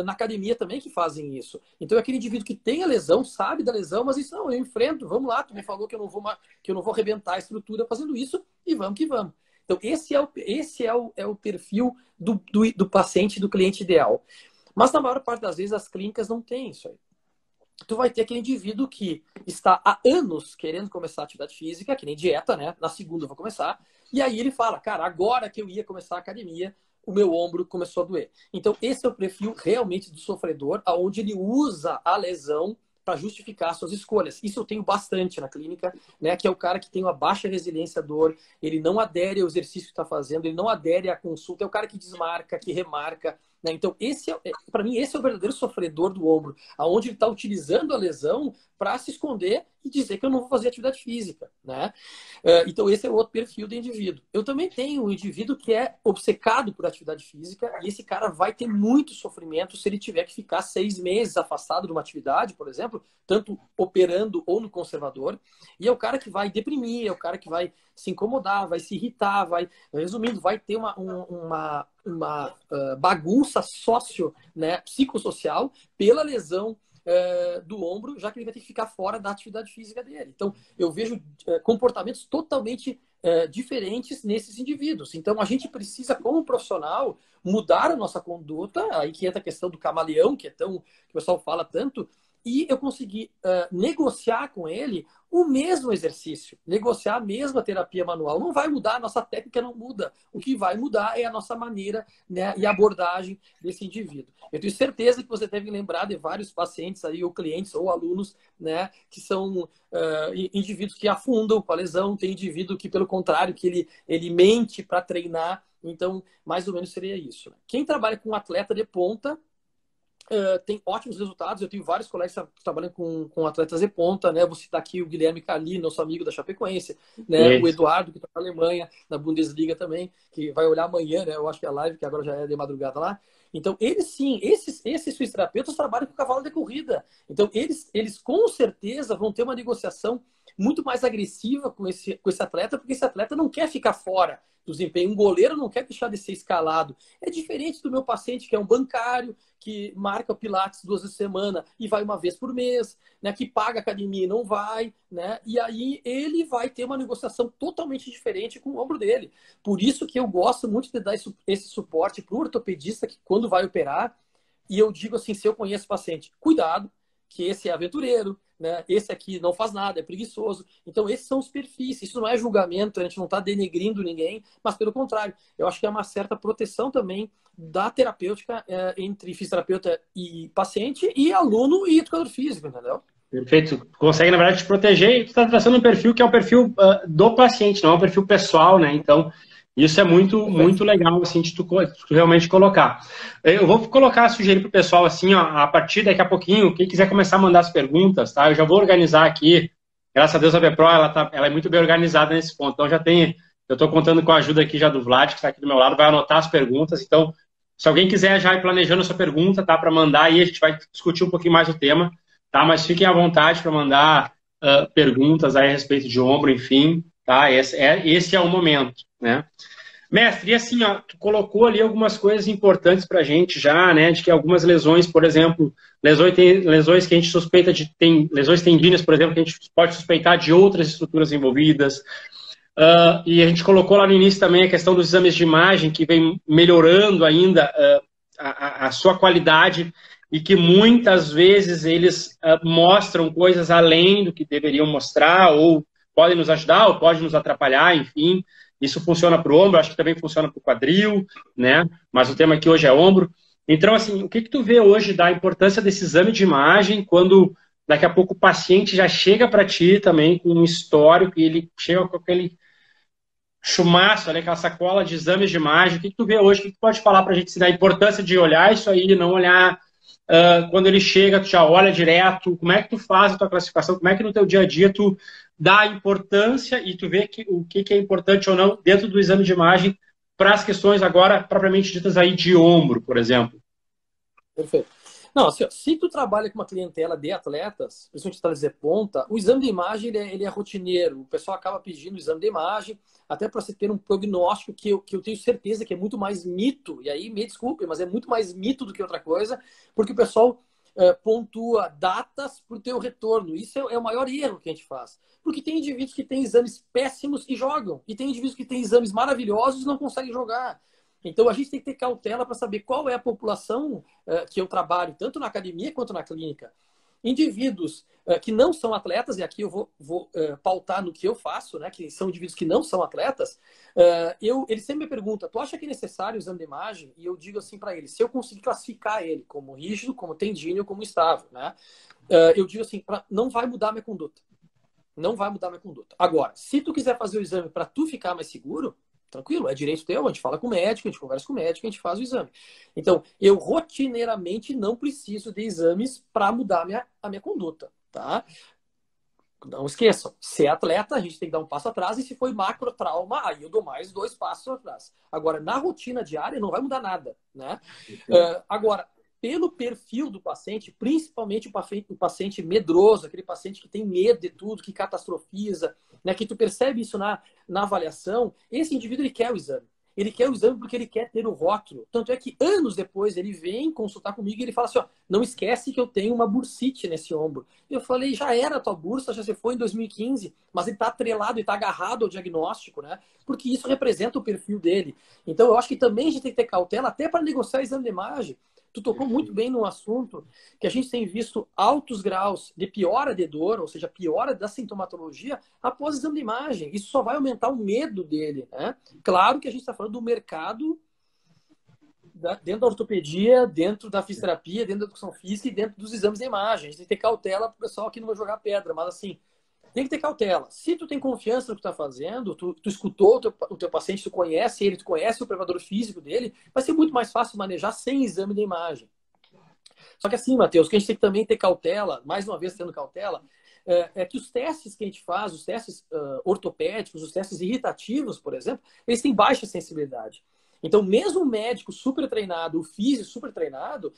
S2: na academia também que fazem isso. Então, é aquele indivíduo que tem a lesão, sabe da lesão, mas isso não, eu enfrento, vamos lá, tu me falou que eu não vou arrebentar a estrutura fazendo isso, e vamos que vamos. Então, esse é o perfil do paciente, do cliente ideal. Mas, na maior parte das vezes, as clínicas não têm isso aí. Tu vai ter aquele indivíduo que está há anos querendo começar a atividade física, que nem dieta, né? Na segunda eu vou começar. E aí ele fala, cara, agora que eu ia começar a academia, o meu ombro começou a doer. Então, esse é o perfil realmente do sofredor, aonde ele usa a lesão para justificar suas escolhas. Isso eu tenho bastante na clínica, né? Que é o cara que tem uma baixa resiliência à dor, ele não adere ao exercício que está fazendo, ele não adere à consulta, é o cara que desmarca, que remarca, né? Então, para mim, esse é o verdadeiro sofredor do ombro, aonde ele está utilizando a lesão para se esconder e dizer que eu não vou fazer atividade física, né? Então, esse é o outro perfil do indivíduo. Eu também tenho um indivíduo que é obcecado por atividade física e esse cara vai ter muito sofrimento se ele tiver que ficar 6 meses afastado de uma atividade, por exemplo, tanto operando ou no conservador. E é o cara que vai deprimir, é o cara que vai se incomodar, vai se irritar, resumindo, vai ter uma bagunça sócio, né, psicossocial pela lesão do ombro, já que ele vai ter que ficar fora da atividade física dele. Então, eu vejo comportamentos totalmente diferentes nesses indivíduos. Então, a gente precisa, como profissional, mudar a nossa conduta, aí que entra a questão do camaleão, que o pessoal fala tanto, e eu consegui negociar com ele o mesmo exercício, negociar a mesma terapia manual. Não vai mudar, a nossa técnica não muda. O que vai mudar é a nossa maneira, né, e abordagem desse indivíduo. Eu tenho certeza que você deve lembrar de vários pacientes aí, ou clientes, ou alunos, né, que são indivíduos que afundam com a lesão, tem indivíduo que, pelo contrário, que ele mente para treinar. Então, mais ou menos seria isso, né? Quem trabalha com atleta de ponta, tem ótimos resultados. Eu tenho vários colegas que trabalham com atletas de ponta, né? Vou citar aqui o Guilherme Cali, nosso amigo da Chapecoense, né? O Eduardo, que está na Alemanha, na Bundesliga também, que vai olhar amanhã, né? Eu acho que é a live, que agora já é de madrugada lá. Então, eles sim, esses fisioterapeutas trabalham com cavalo de corrida. Então, eles com certeza vão ter uma negociação muito mais agressiva com esse atleta, porque esse atleta não quer ficar fora do desempenho. Um goleiro não quer deixar de ser escalado. É diferente do meu paciente, que é um bancário, que marca o Pilates 2 vezes por semana e vai uma vez por mês, né? Que paga academia e não vai, né? E aí ele vai ter uma negociação totalmente diferente com o ombro dele. Por isso que eu gosto muito de dar esse suporte para o ortopedista que quando vai operar, e eu digo assim, se eu conheço o paciente, cuidado, que esse é aventureiro, né? Esse aqui não faz nada, é preguiçoso. Então, esses são os perfis. Isso não é julgamento, a gente não está denegrindo ninguém, mas pelo contrário, eu acho que é uma certa proteção também da terapêutica entre fisioterapeuta e paciente, e aluno e educador físico, entendeu?
S1: Perfeito. Consegue, na verdade, te proteger e tu está traçando um perfil que é o perfil do paciente, não é um perfil pessoal, né? Então, isso é muito, muito legal, assim, de tu realmente colocar. Eu vou colocar, sugerir para o pessoal, assim, ó, a partir daqui a pouquinho, quem quiser começar a mandar as perguntas, tá? Eu já vou organizar aqui. Graças a Deus a VPRO, ela é muito bem organizada nesse ponto. Então, eu estou contando com a ajuda aqui já do Vlad, que está aqui do meu lado, vai anotar as perguntas. Então, se alguém quiser já ir planejando a sua pergunta, tá? Para mandar aí, a gente vai discutir um pouquinho mais o tema, tá? Mas fiquem à vontade para mandar perguntas aí a respeito de ombro, enfim, tá? Esse é o momento, né? Mestre, e assim, ó, tu colocou ali algumas coisas importantes para a gente já, né? De que algumas lesões, por exemplo, lesões que a gente suspeita lesões tendíneas, por exemplo, que a gente pode suspeitar de outras estruturas envolvidas. E a gente colocou lá no início também a questão dos exames de imagem, que vem melhorando ainda a sua qualidade e que muitas vezes eles mostram coisas além do que deveriam mostrar, ou podem nos ajudar, ou podem nos atrapalhar, enfim. Isso funciona para o ombro, acho que também funciona para o quadril, né? Mas o tema aqui hoje é ombro. Então, assim, o que tu vê hoje da importância desse exame de imagem quando daqui a pouco o paciente já chega para ti também com um histórico e ele chega com aquele chumaço, né, aquela sacola de exames de imagem? O que tu vê hoje? O que tu pode falar para a gente assim, da importância de olhar isso aí, não olhar quando ele chega, tu já olha direto? Como é que tu faz a tua classificação? Como é que no teu dia a dia tu dá importância e tu vê o que é importante ou não dentro do exame de imagem para as questões agora propriamente ditas aí de ombro, por exemplo?
S2: Perfeito. Não, assim, ó, se tu trabalha com uma clientela de atletas, principalmente atletas de ponta, o exame de imagem ele é rotineiro. O pessoal acaba pedindo o exame de imagem até para se ter um prognóstico que eu tenho certeza que é muito mais mito, e aí me desculpe, mas é muito mais mito do que outra coisa, porque o pessoal pontua datas para o teu retorno. Isso é o maior erro que a gente faz. Porque tem indivíduos que têm exames péssimos e jogam, e tem indivíduos que têm exames maravilhosos e não conseguem jogar. Então, a gente tem que ter cautela para saber qual é a população que eu trabalho, tanto na academia quanto na clínica. Indivíduos que não são atletas, e aqui eu vou pautar no que eu faço, né, que são indivíduos que não são atletas, ele sempre me pergunta, tu acha que é necessário o exame de imagem? E eu digo assim para ele, se eu conseguir classificar ele como rígido, como tendíneo, como estável, né, eu digo assim, não vai mudar a minha conduta. Não vai mudar a minha conduta. Agora, se tu quiser fazer o exame para tu ficar mais seguro, tranquilo, é direito teu, a gente fala com o médico, a gente conversa com o médico, a gente faz o exame. Então, eu rotineiramente não preciso de exames para mudar a minha conduta, tá? Não esqueçam, ser atleta, a gente tem que dar um passo atrás, e se foi macro trauma, aí eu dou mais 2 passos atrás. Agora, na rotina diária, não vai mudar nada, né? Agora, pelo perfil do paciente, principalmente o paciente medroso, aquele paciente que tem medo de tudo, que catastrofiza, né, que tu percebe isso na avaliação, esse indivíduo ele quer o exame. Ele quer o exame porque ele quer ter o rótulo. Tanto é que anos depois ele vem consultar comigo e ele fala assim, ó, não esquece que eu tenho uma bursite nesse ombro. Eu falei, já era a tua bursa, já se foi em 2015, mas ele está atrelado e está agarrado ao diagnóstico, né? Porque isso representa o perfil dele. Então eu acho que também a gente tem que ter cautela até para negociar exame de imagem. Tu tocou muito bem no assunto que a gente tem visto altos graus de piora de dor, ou seja, piora da sintomatologia após o exame de imagem. Isso só vai aumentar o medo dele, né? Claro que a gente está falando do mercado dentro da ortopedia, dentro da fisioterapia, dentro da educação física e dentro dos exames de imagem. A gente tem que ter cautela para o pessoal que não vai jogar pedra, mas assim, tem que ter cautela. Se tu tem confiança no que tu está fazendo, tu escutou o teu paciente, tu conhece ele, tu conhece o preparador físico dele, vai ser muito mais fácil manejar sem exame de imagem. Só que assim, Matheus, que a gente tem que também ter cautela, mais uma vez tendo cautela, é que os testes que a gente faz, os testes ortopédicos, os testes irritativos, por exemplo, eles têm baixa sensibilidade. Então, mesmo o médico super treinado, o físico super treinado,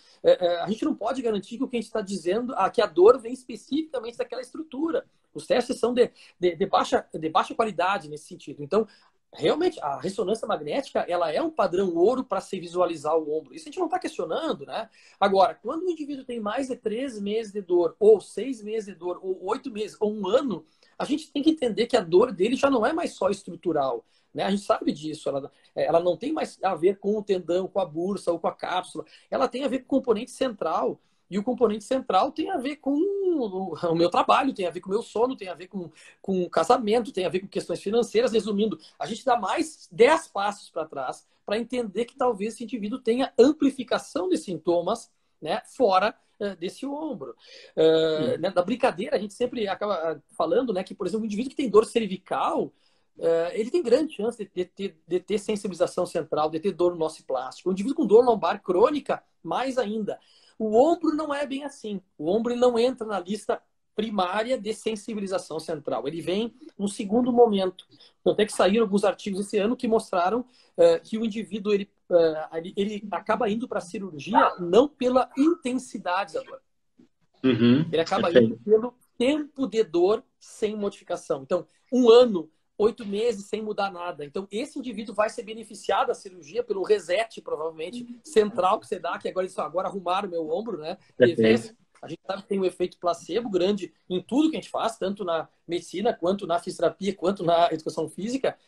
S2: a gente não pode garantir que o que a gente está dizendo, que a dor vem especificamente daquela estrutura. Os testes são de baixa qualidade nesse sentido. Então, realmente, a ressonância magnética, ela é um padrão ouro para se visualizar o ombro. Isso a gente não está questionando, né? Agora, quando o indivíduo tem mais de 3 meses de dor, ou 6 meses de dor, ou 8 meses, ou 1 ano, a gente tem que entender que a dor dele já não é mais só estrutural. Né? A gente sabe disso, ela não tem mais a ver com o tendão, com a bursa ou com a cápsula, ela tem a ver com o componente central, e o componente central tem a ver com o meu trabalho, tem a ver com o meu sono, tem a ver com o casamento, tem a ver com questões financeiras. Resumindo, a gente dá mais 10 passos para trás para entender que talvez esse indivíduo tenha amplificação de sintomas, né, fora desse ombro. Né, da brincadeira, a gente sempre acaba falando, né, que, por exemplo, um indivíduo que tem dor cervical, ele tem grande chance de ter sensibilização central, de ter dor no ossiplástico. O indivíduo com dor lombar crônica, mais ainda. O ombro não é bem assim. O ombro não entra na lista primária de sensibilização central. Ele vem no segundo momento. Até que saíram alguns artigos esse ano que mostraram que o indivíduo ele acaba indo para a cirurgia não pela intensidade da dor. Ele acaba indo pelo tempo de dor sem modificação. Então, 1 ano, 8 meses sem mudar nada. Então, esse indivíduo vai ser beneficiado da cirurgia pelo reset, provavelmente, central que você dá, que agora arrumaram o meu ombro, né? A gente sabe que tem um efeito placebo grande em tudo que a gente faz, tanto na medicina, quanto na fisioterapia, quanto na educação física.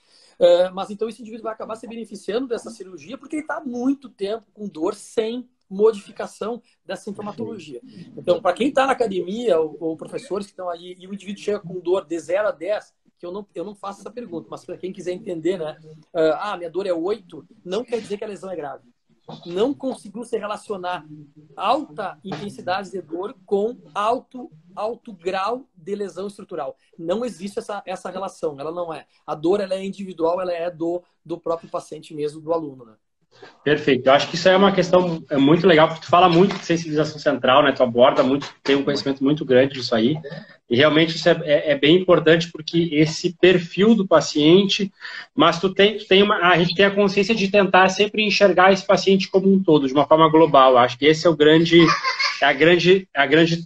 S2: Mas então esse indivíduo vai acabar se beneficiando dessa cirurgia porque ele está há muito tempo com dor sem modificação da sintomatologia. Então, para quem está na academia, ou professores que estão aí, e o indivíduo chega com dor de 0 a 10, que eu não faço essa pergunta, mas para quem quiser entender, né? Minha dor é 8, não quer dizer que a lesão é grave. Não conseguiu se relacionar alta intensidade de dor com alto grau de lesão estrutural. Não existe essa relação, ela não é. A dor ela é individual, ela é do próprio paciente mesmo, do aluno, né?
S1: Perfeito. Eu acho que isso é uma questão muito legal, porque tu fala muito de sensibilização central, né? Tu aborda muito, tem um conhecimento muito grande disso aí. E realmente isso é bem importante, porque esse perfil do paciente, mas a gente tem a consciência de tentar sempre enxergar esse paciente como um todo, de uma forma global. Eu acho que esse é o grande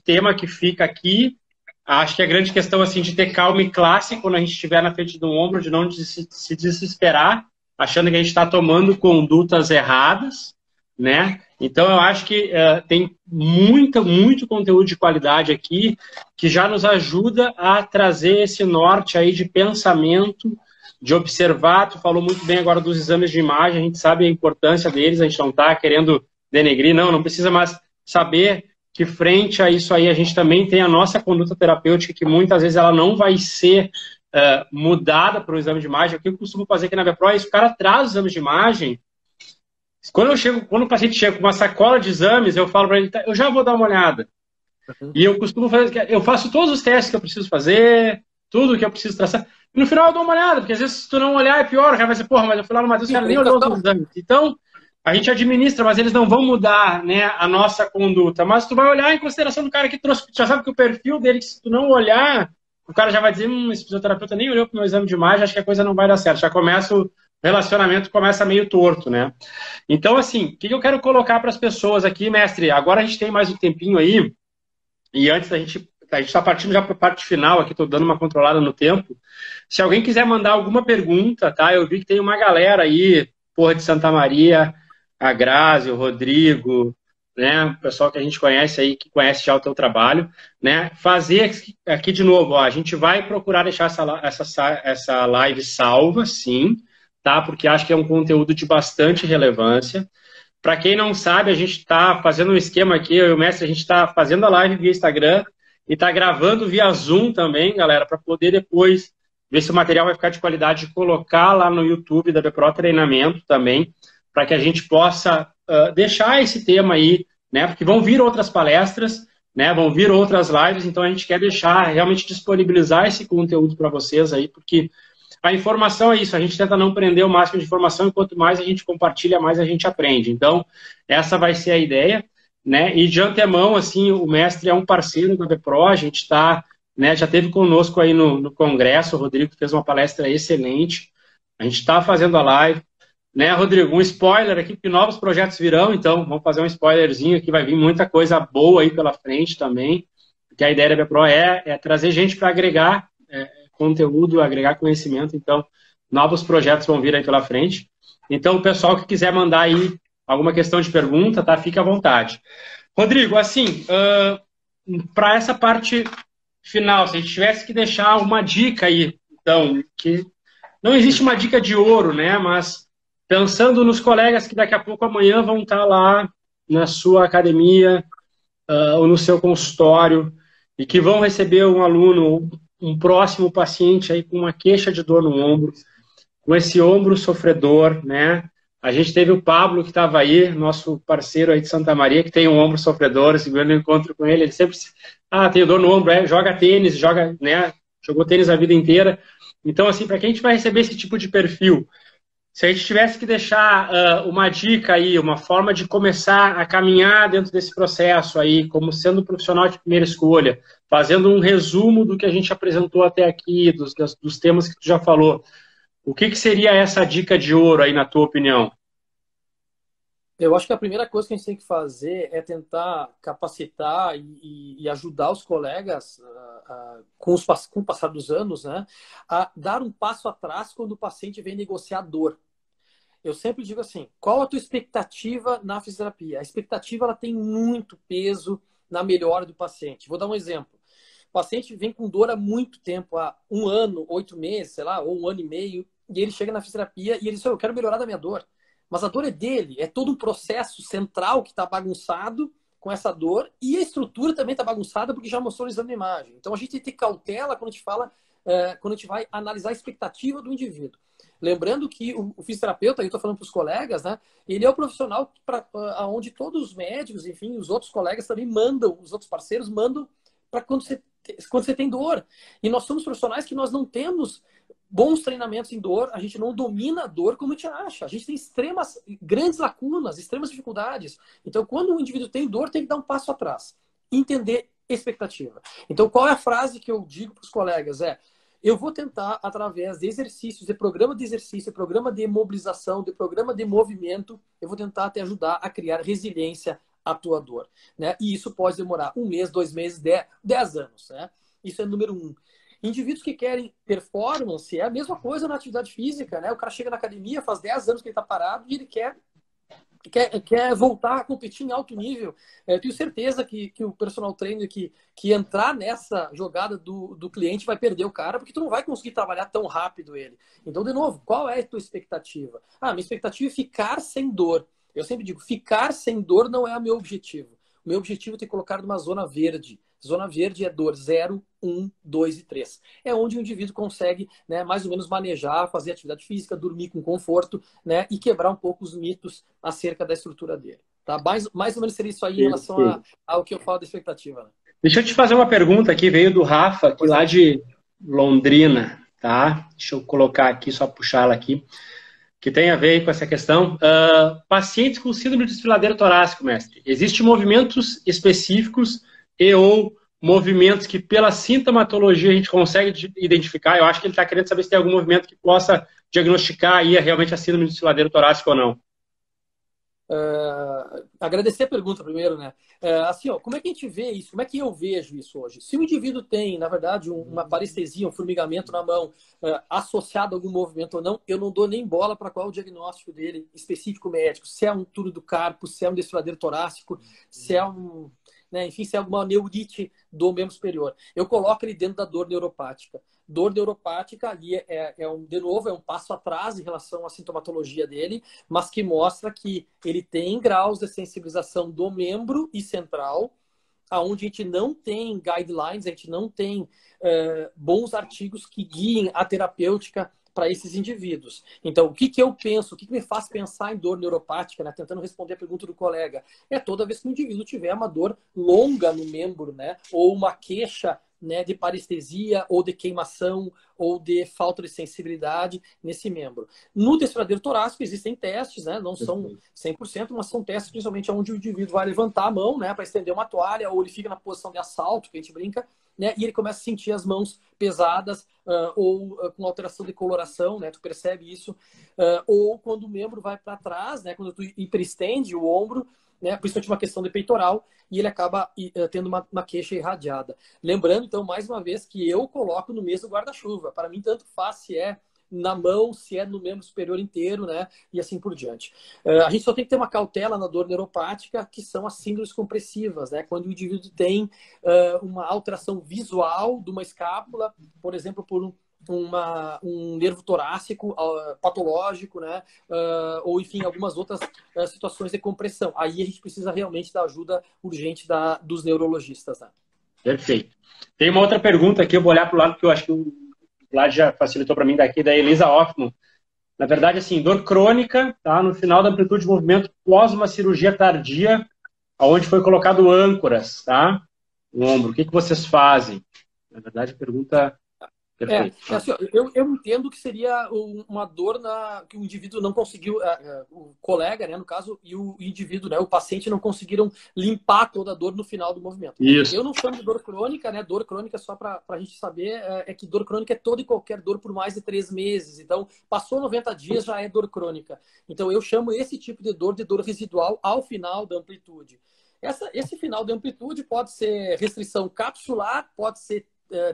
S1: tema que fica aqui. Acho que a grande questão assim, de ter calma e classe quando a gente estiver na frente do ombro, de não se desesperar, achando que a gente está tomando condutas erradas, né? Então, eu acho que tem muito conteúdo de qualidade aqui que já nos ajuda a trazer esse norte aí de pensamento, de observar. Tu falou muito bem agora dos exames de imagem, a gente sabe a importância deles, a gente não está querendo denegrir, não precisa mais saber que frente a isso aí a gente também tem a nossa conduta terapêutica, que muitas vezes ela não vai ser mudada para o exame de imagem. O que eu costumo fazer aqui na Bepro é isso: o cara traz os exames de imagem. Quando o paciente chega com uma sacola de exames, eu falo para ele, eu já vou dar uma olhada. E eu costumo fazer, eu faço todos os testes que eu preciso fazer, tudo que eu preciso traçar. E no final eu dou uma olhada, porque às vezes se tu não olhar é pior, o cara vai dizer, porra, mas eu fui lá no Matheus, o cara nem olhou os exames. Então, a gente administra, mas eles não vão mudar, né, a nossa conduta. Mas tu vai olhar em consideração do cara que trouxe, tu já sabe que o perfil dele, se tu não olhar, o cara já vai dizer, esse fisioterapeuta nem olhou pro meu exame de imagem, acho que a coisa não vai dar certo. Já começa o relacionamento, começa meio torto, né? Então, assim, o que eu quero colocar para as pessoas aqui, mestre? Agora a gente tem mais um tempinho aí, e antes a gente está partindo já para a parte final aqui, estou dando uma controlada no tempo. Se alguém quiser mandar alguma pergunta, tá? Eu vi que tem uma galera aí, porra de Santa Maria, a Grazi, o Rodrigo, né? O pessoal que a gente conhece aí, que conhece já o teu trabalho, né? Fazer aqui de novo, ó, a gente vai procurar deixar essa live salva, sim, tá? Porque acho que é um conteúdo de bastante relevância. Para quem não sabe, a gente está fazendo um esquema aqui, eu e o mestre, a gente está fazendo a live via Instagram e está gravando via Zoom também, galera, para poder depois ver se o material vai ficar de qualidade e colocar lá no YouTube da Bepro Treinamento também, para que a gente possa deixar esse tema aí, né? Porque vão vir outras palestras, né? Vão vir outras lives, então a gente quer deixar, realmente disponibilizar esse conteúdo para vocês aí, porque a informação é isso, a gente tenta não prender o máximo de informação e quanto mais a gente compartilha, mais a gente aprende. Então, essa vai ser a ideia, né? E de antemão, assim, o mestre é um parceiro da Bepro, a gente está, né, já esteve conosco aí no congresso, o Rodrigo fez uma palestra excelente, a gente está fazendo a live, né, Rodrigo? Um spoiler aqui, porque novos projetos virão, então vamos fazer um spoilerzinho aqui, vai vir muita coisa boa aí pela frente também, porque a ideia da Bepro é trazer gente para agregar conteúdo, agregar conhecimento, então novos projetos vão vir aí pela frente. Então, o pessoal que quiser mandar aí alguma questão de pergunta, tá? Fica à vontade. Rodrigo, assim, para essa parte final, se a gente tivesse que deixar uma dica aí, então, que não existe uma dica de ouro, né? Mas pensando nos colegas que daqui a pouco amanhã vão estar lá na sua academia ou no seu consultório e que vão receber um aluno, um próximo paciente aí com uma queixa de dor no ombro, com esse ombro sofredor, né? A gente teve o Pablo que estava aí, nosso parceiro aí de Santa Maria, que tem um ombro sofredor, segundo eu encontro com ele, ele sempre, tem dor no ombro, joga tênis, né? Jogou tênis a vida inteira. Então, assim, para quem a gente vai receber esse tipo de perfil, se a gente tivesse que deixar uma dica aí, uma forma de começar a caminhar dentro desse processo aí, como sendo um profissional de primeira escolha, fazendo um resumo do que a gente apresentou até aqui, dos temas que tu já falou, o que seria essa dica de ouro aí, na tua opinião?
S2: Eu acho que a primeira coisa que a gente tem que fazer é tentar capacitar e ajudar os colegas, com o passar dos anos, né, a dar um passo atrás quando o paciente vem negociar dor. Eu sempre digo assim, qual a tua expectativa na fisioterapia? A expectativa ela tem muito peso na melhora do paciente. Vou dar um exemplo. O paciente vem com dor há muito tempo, há 1 ano, 8 meses, sei lá, ou 1 ano e meio, e ele chega na fisioterapia e ele diz, eu quero melhorar da minha dor. Mas a dor é dele, é todo um processo central que está bagunçado com essa dor e a estrutura também está bagunçada porque já mostrou no exame de imagem. Então a gente tem que ter cautela quando a gente fala, quando a gente vai analisar a expectativa do indivíduo. Lembrando que o fisioterapeuta, aí eu estou falando para os colegas, né? Ele é o profissional onde todos os médicos, enfim, os outros colegas também mandam, os outros parceiros mandam para quando você tem dor. E nós somos profissionais que nós não temos bons treinamentos em dor, a gente não domina a dor como a gente acha. A gente tem grandes lacunas, extremas dificuldades. Então, quando o indivíduo tem dor, tem que dar um passo atrás. Entender expectativa. Então, qual é a frase que eu digo para os colegas? Eu vou tentar, através de exercícios, de programa de exercício, de programa de mobilização, de programa de movimento, eu vou tentar te ajudar a criar resiliência à tua dor. Né? E isso pode demorar 1 mês, 2 meses, 10 anos. Né? Isso é número 1. Indivíduos que querem performance é a mesma coisa na atividade física, né? O cara chega na academia, faz 10 anos que ele está parado e ele quer voltar a competir em alto nível. Eu tenho certeza que o personal trainer que entrar nessa jogada do cliente vai perder o cara, porque tu não vai conseguir trabalhar tão rápido ele. Então, de novo, qual é a tua expectativa? Minha expectativa é ficar sem dor. Eu sempre digo, ficar sem dor não é o meu objetivo. O meu objetivo é ter colocado numa zona verde. Zona verde é dor 0, 1, 2 e 3. É onde o indivíduo consegue, né, mais ou menos manejar, fazer atividade física, dormir com conforto, né, e quebrar um pouco os mitos acerca da estrutura dele. Tá? Mais ou menos seria isso aí em relação ao que eu falo da expectativa. Né?
S1: Deixa eu te fazer uma pergunta aqui, veio do Rafa, aqui lá de Londrina, tá? Deixa eu colocar aqui, só puxar ela aqui, que tem a ver aí com essa questão. Pacientes com síndrome de desfiladeiro torácico, mestre, existem movimentos específicos e ou movimentos que pela sintomatologia a gente consegue identificar? Eu acho que ele está querendo saber se tem algum movimento que possa diagnosticar aí realmente a síndrome de desfiladeiro torácico ou não.
S2: Agradecer a pergunta primeiro, né? Assim, ó, como é que a gente vê isso? Como é que eu vejo isso hoje? Se o indivíduo tem, na verdade, uma parestesia, um formigamento na mão associado a algum movimento ou não, eu não dou nem bola para qual é o diagnóstico dele específico médico. Se é um túnio do carpo, se é um desfiladeiro torácico, se é um... Né, enfim, se é alguma neurite do membro superior. Eu coloco ele dentro da dor neuropática. Dor neuropática ali de novo, é um passo atrás em relação à sintomatologia dele, mas que mostra que ele tem graus de sensibilização do membro e central, aonde a gente não tem guidelines, a gente não tem bons artigos que guiem a terapêutica para esses indivíduos. Então, o que eu penso, o que me faz pensar em dor neuropática, né? Tentando responder a pergunta do colega, é toda vez que o indivíduo tiver uma dor longa no membro, né? Ou uma queixa, né, de parestesia, ou de queimação, ou de falta de sensibilidade nesse membro. No desfiladeiro torácico existem testes, né? Não são 100%, mas são testes principalmente onde o indivíduo vai levantar a mão, né, para estender uma toalha, ou ele fica na posição de assalto, que a gente brinca, né, e ele começa a sentir as mãos pesadas ou com alteração de coloração, né, tu percebe isso, ou quando o membro vai para trás, né, quando tu hiperestende o ombro, né, principalmente uma questão de peitoral, e ele acaba tendo uma queixa irradiada. Lembrando, então, mais uma vez, que eu coloco no mesmo guarda-chuva. Para mim, tanto faz se é na mão, se é no membro superior inteiro, né? E assim por diante. A gente só tem que ter uma cautela na dor neuropática, que são as síndromes compressivas, né? Quando o indivíduo tem uma alteração visual de uma escápula, por exemplo, por um nervo torácico patológico, né? Ou, enfim, algumas outras situações de compressão. Aí a gente precisa realmente da ajuda urgente dos neurologistas, né?
S1: Perfeito. Tem uma outra pergunta aqui, eu vou olhar para o lado, porque eu acho que o Vlad já facilitou para mim daqui, da Elisa Hoffman. Na verdade, assim, dor crônica, tá? No final da amplitude de movimento pós uma cirurgia tardia, onde foi colocado âncoras, tá? No ombro. O que vocês fazem? Na verdade, a pergunta...
S2: Assim, eu entendo que seria uma dor que o indivíduo não conseguiu, o colega, né, no caso, e o indivíduo, né, o paciente não conseguiram limpar toda a dor no final do movimento.
S1: Isso.
S2: Eu não chamo de dor crônica, né? Dor crônica, só para a gente saber, é que dor crônica é toda e qualquer dor por mais de 3 meses. Então, passou 90 dias, já é dor crônica. Então, eu chamo esse tipo de dor residual ao final da amplitude. Esse final da amplitude pode ser restrição capsular, pode ser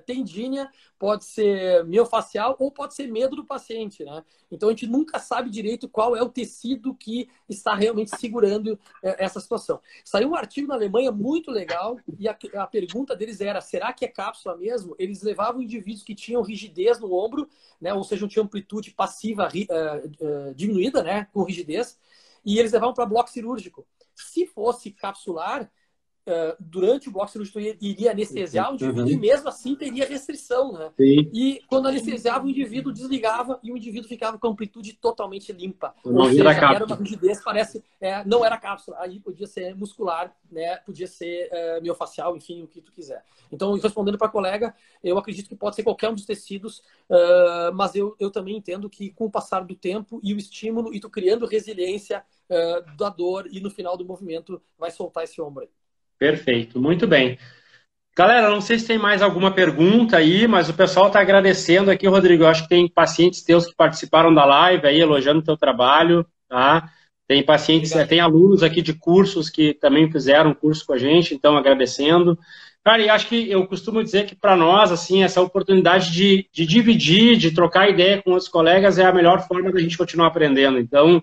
S2: tendínea, pode ser miofacial ou pode ser medo do paciente, né? Então a gente nunca sabe direito qual é o tecido que está realmente segurando essa situação. Saiu um artigo na Alemanha muito legal e a pergunta deles era, será que é cápsula mesmo? Eles levavam indivíduos que tinham rigidez no ombro, né? Ou seja, não tinham amplitude passiva diminuída, né? Com rigidez, e eles levavam para bloco cirúrgico. Se fosse capsular, durante o bloco cirúrgico iria anestesiar o indivíduo e mesmo assim teria restrição, né?
S1: Sim.
S2: E quando anestesiava o indivíduo desligava e o indivíduo ficava com a amplitude totalmente limpa.
S1: Não
S2: Ou seja,
S1: era
S2: uma rigidez, não era cápsula, aí podia ser muscular, né? Podia ser miofacial, enfim, o que tu quiser. Então, respondendo para a colega, eu acredito que pode ser qualquer um dos tecidos, mas eu também entendo que com o passar do tempo e o estímulo e tu criando resiliência da dor e no final do movimento vai soltar esse ombro aí.
S1: Perfeito, muito bem. Galera, não sei se tem mais alguma pergunta aí, mas o pessoal está agradecendo aqui, Rodrigo. Eu acho que tem pacientes teus que participaram da live aí, elogiando o teu trabalho, tá? Tem pacientes, tem alunos aqui de cursos que também fizeram curso com a gente, então agradecendo. Cara, e acho que eu costumo dizer que para nós, assim, essa oportunidade de dividir, de trocar ideia com os colegas é a melhor forma da gente continuar aprendendo. Então,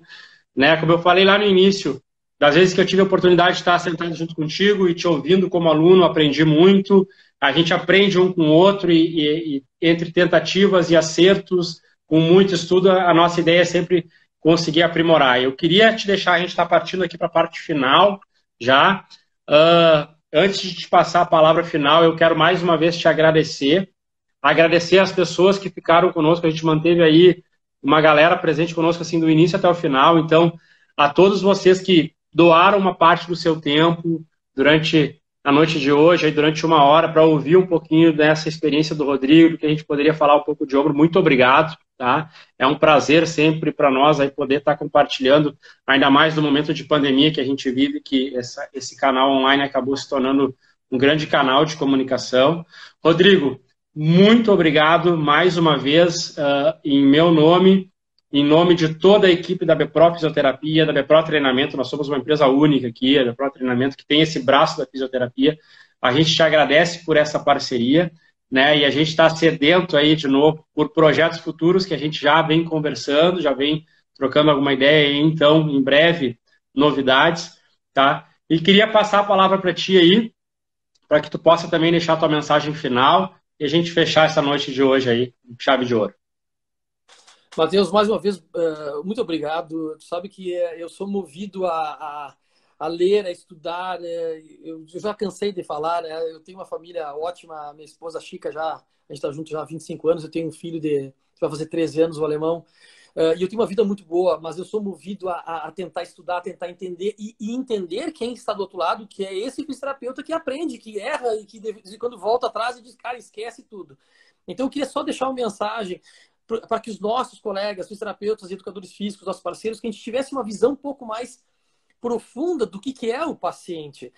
S1: né, como eu falei lá no início, das vezes que eu tive a oportunidade de estar sentado junto contigo e te ouvindo como aluno, aprendi muito. A gente aprende um com o outro e entre tentativas e acertos, com muito estudo, a nossa ideia é sempre conseguir aprimorar. Eu queria te deixar, a gente está partindo aqui para a parte final já, Antes de te passar a palavra final, eu quero mais uma vez te agradecer. Agradecer as pessoas que ficaram conosco. A gente manteve aí uma galera presente conosco assim do início até o final. Então, a todos vocês que doaram uma parte do seu tempo durante a noite de hoje, aí durante uma hora, para ouvir um pouquinho dessa experiência do Rodrigo, do que a gente poderia falar um pouco de ombro, muito obrigado, tá? É um prazer sempre para nós aí poder estar compartilhando, ainda mais no momento de pandemia que a gente vive, que esse canal online acabou se tornando um grande canal de comunicação. Rodrigo, muito obrigado mais uma vez, em meu nome, em nome de toda a equipe da BPRO Fisioterapia, da BPRO Treinamento. Nós somos uma empresa única aqui, a BPRO Treinamento, que tem esse braço da fisioterapia. A gente te agradece por essa parceria, né? E a gente está sedento aí, de novo, por projetos futuros que a gente já vem conversando, já vem trocando alguma ideia aí. Então, em breve, novidades, tá? E queria passar a palavra para ti aí, para que tu possa também deixar a tua mensagem final e a gente fechar essa noite de hoje aí, chave de ouro.
S2: Matheus, mais uma vez, muito obrigado. Tu sabe que eu sou movido a ler, a estudar. Eu já cansei de falar, né? Eu tenho uma família ótima, minha esposa Chica já, a gente está junto já há 25 anos, eu tenho um filho que vai fazer 13 anos, o alemão. E eu tenho uma vida muito boa, mas eu sou movido a tentar estudar, a tentar entender e entender quem está do outro lado, que é esse fisioterapeuta que aprende, que erra e que quando volta atrás e diz, cara, esquece tudo. Então eu queria só deixar uma mensagem para que os nossos colegas, fisioterapeutas e educadores físicos, nossos parceiros, que a gente tivesse uma visão um pouco mais profunda do que é o paciente.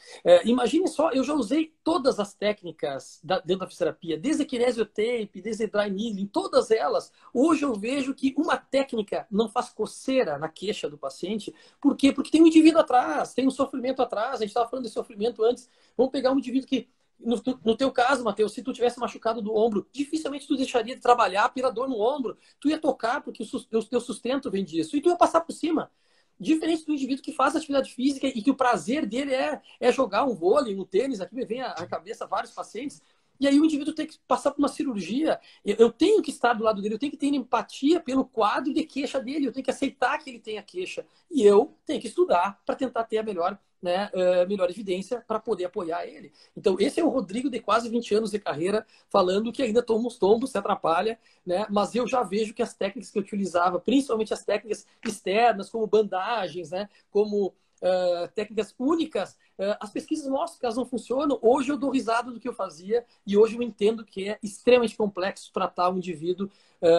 S2: Imagine só, eu já usei todas as técnicas dentro da fisioterapia, desde kinesiotape, desde dry needling, todas elas. Hoje eu vejo que uma técnica não faz coceira na queixa do paciente. Por quê? Porque tem um indivíduo atrás, tem um sofrimento atrás. A gente estava falando de sofrimento antes. Vamos pegar um indivíduo que no teu caso, Matheus, se tu tivesse machucado do ombro, dificilmente tu deixaria de trabalhar pela dor no ombro. Tu ia tocar porque o teu sustento vem disso. E tu ia passar por cima. Diferente do indivíduo que faz atividade física e que o prazer dele é jogar um vôlei, um tênis. Aqui me vem à cabeça vários pacientes. E aí o indivíduo tem que passar por uma cirurgia. Eu tenho que estar do lado dele, eu tenho que ter empatia pelo quadro de queixa dele, eu tenho que aceitar que ele tenha queixa. E eu tenho que estudar para tentar ter a melhor evidência para poder apoiar ele. Então, esse é o Rodrigo de quase 20 anos de carreira, falando que ainda toma uns tombos, se atrapalha, né? Mas eu já vejo que as técnicas que eu utilizava, principalmente as técnicas externas, como bandagens, né? Como técnicas únicas, as pesquisas mostram que elas não funcionam. Hoje eu dou risada do que eu fazia e hoje eu entendo que é extremamente complexo tratar um indivíduo,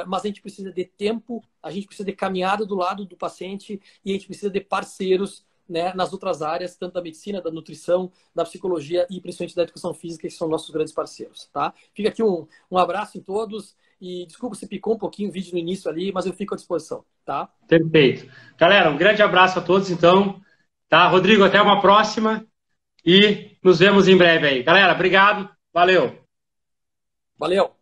S2: mas a gente precisa de tempo, a gente precisa de caminhada do lado do paciente e a gente precisa de parceiros, né, nas outras áreas, tanto da medicina, da nutrição, da psicologia e principalmente da educação física, que são nossos grandes parceiros, tá? Fica aqui um abraço em todos e desculpa se picou um pouquinho o vídeo no início ali, mas eu fico à disposição, tá?
S1: Perfeito. Galera, um grande abraço a todos, então. Tá, Rodrigo, até uma próxima e nos vemos em breve aí. Galera, obrigado. Valeu.
S2: Valeu.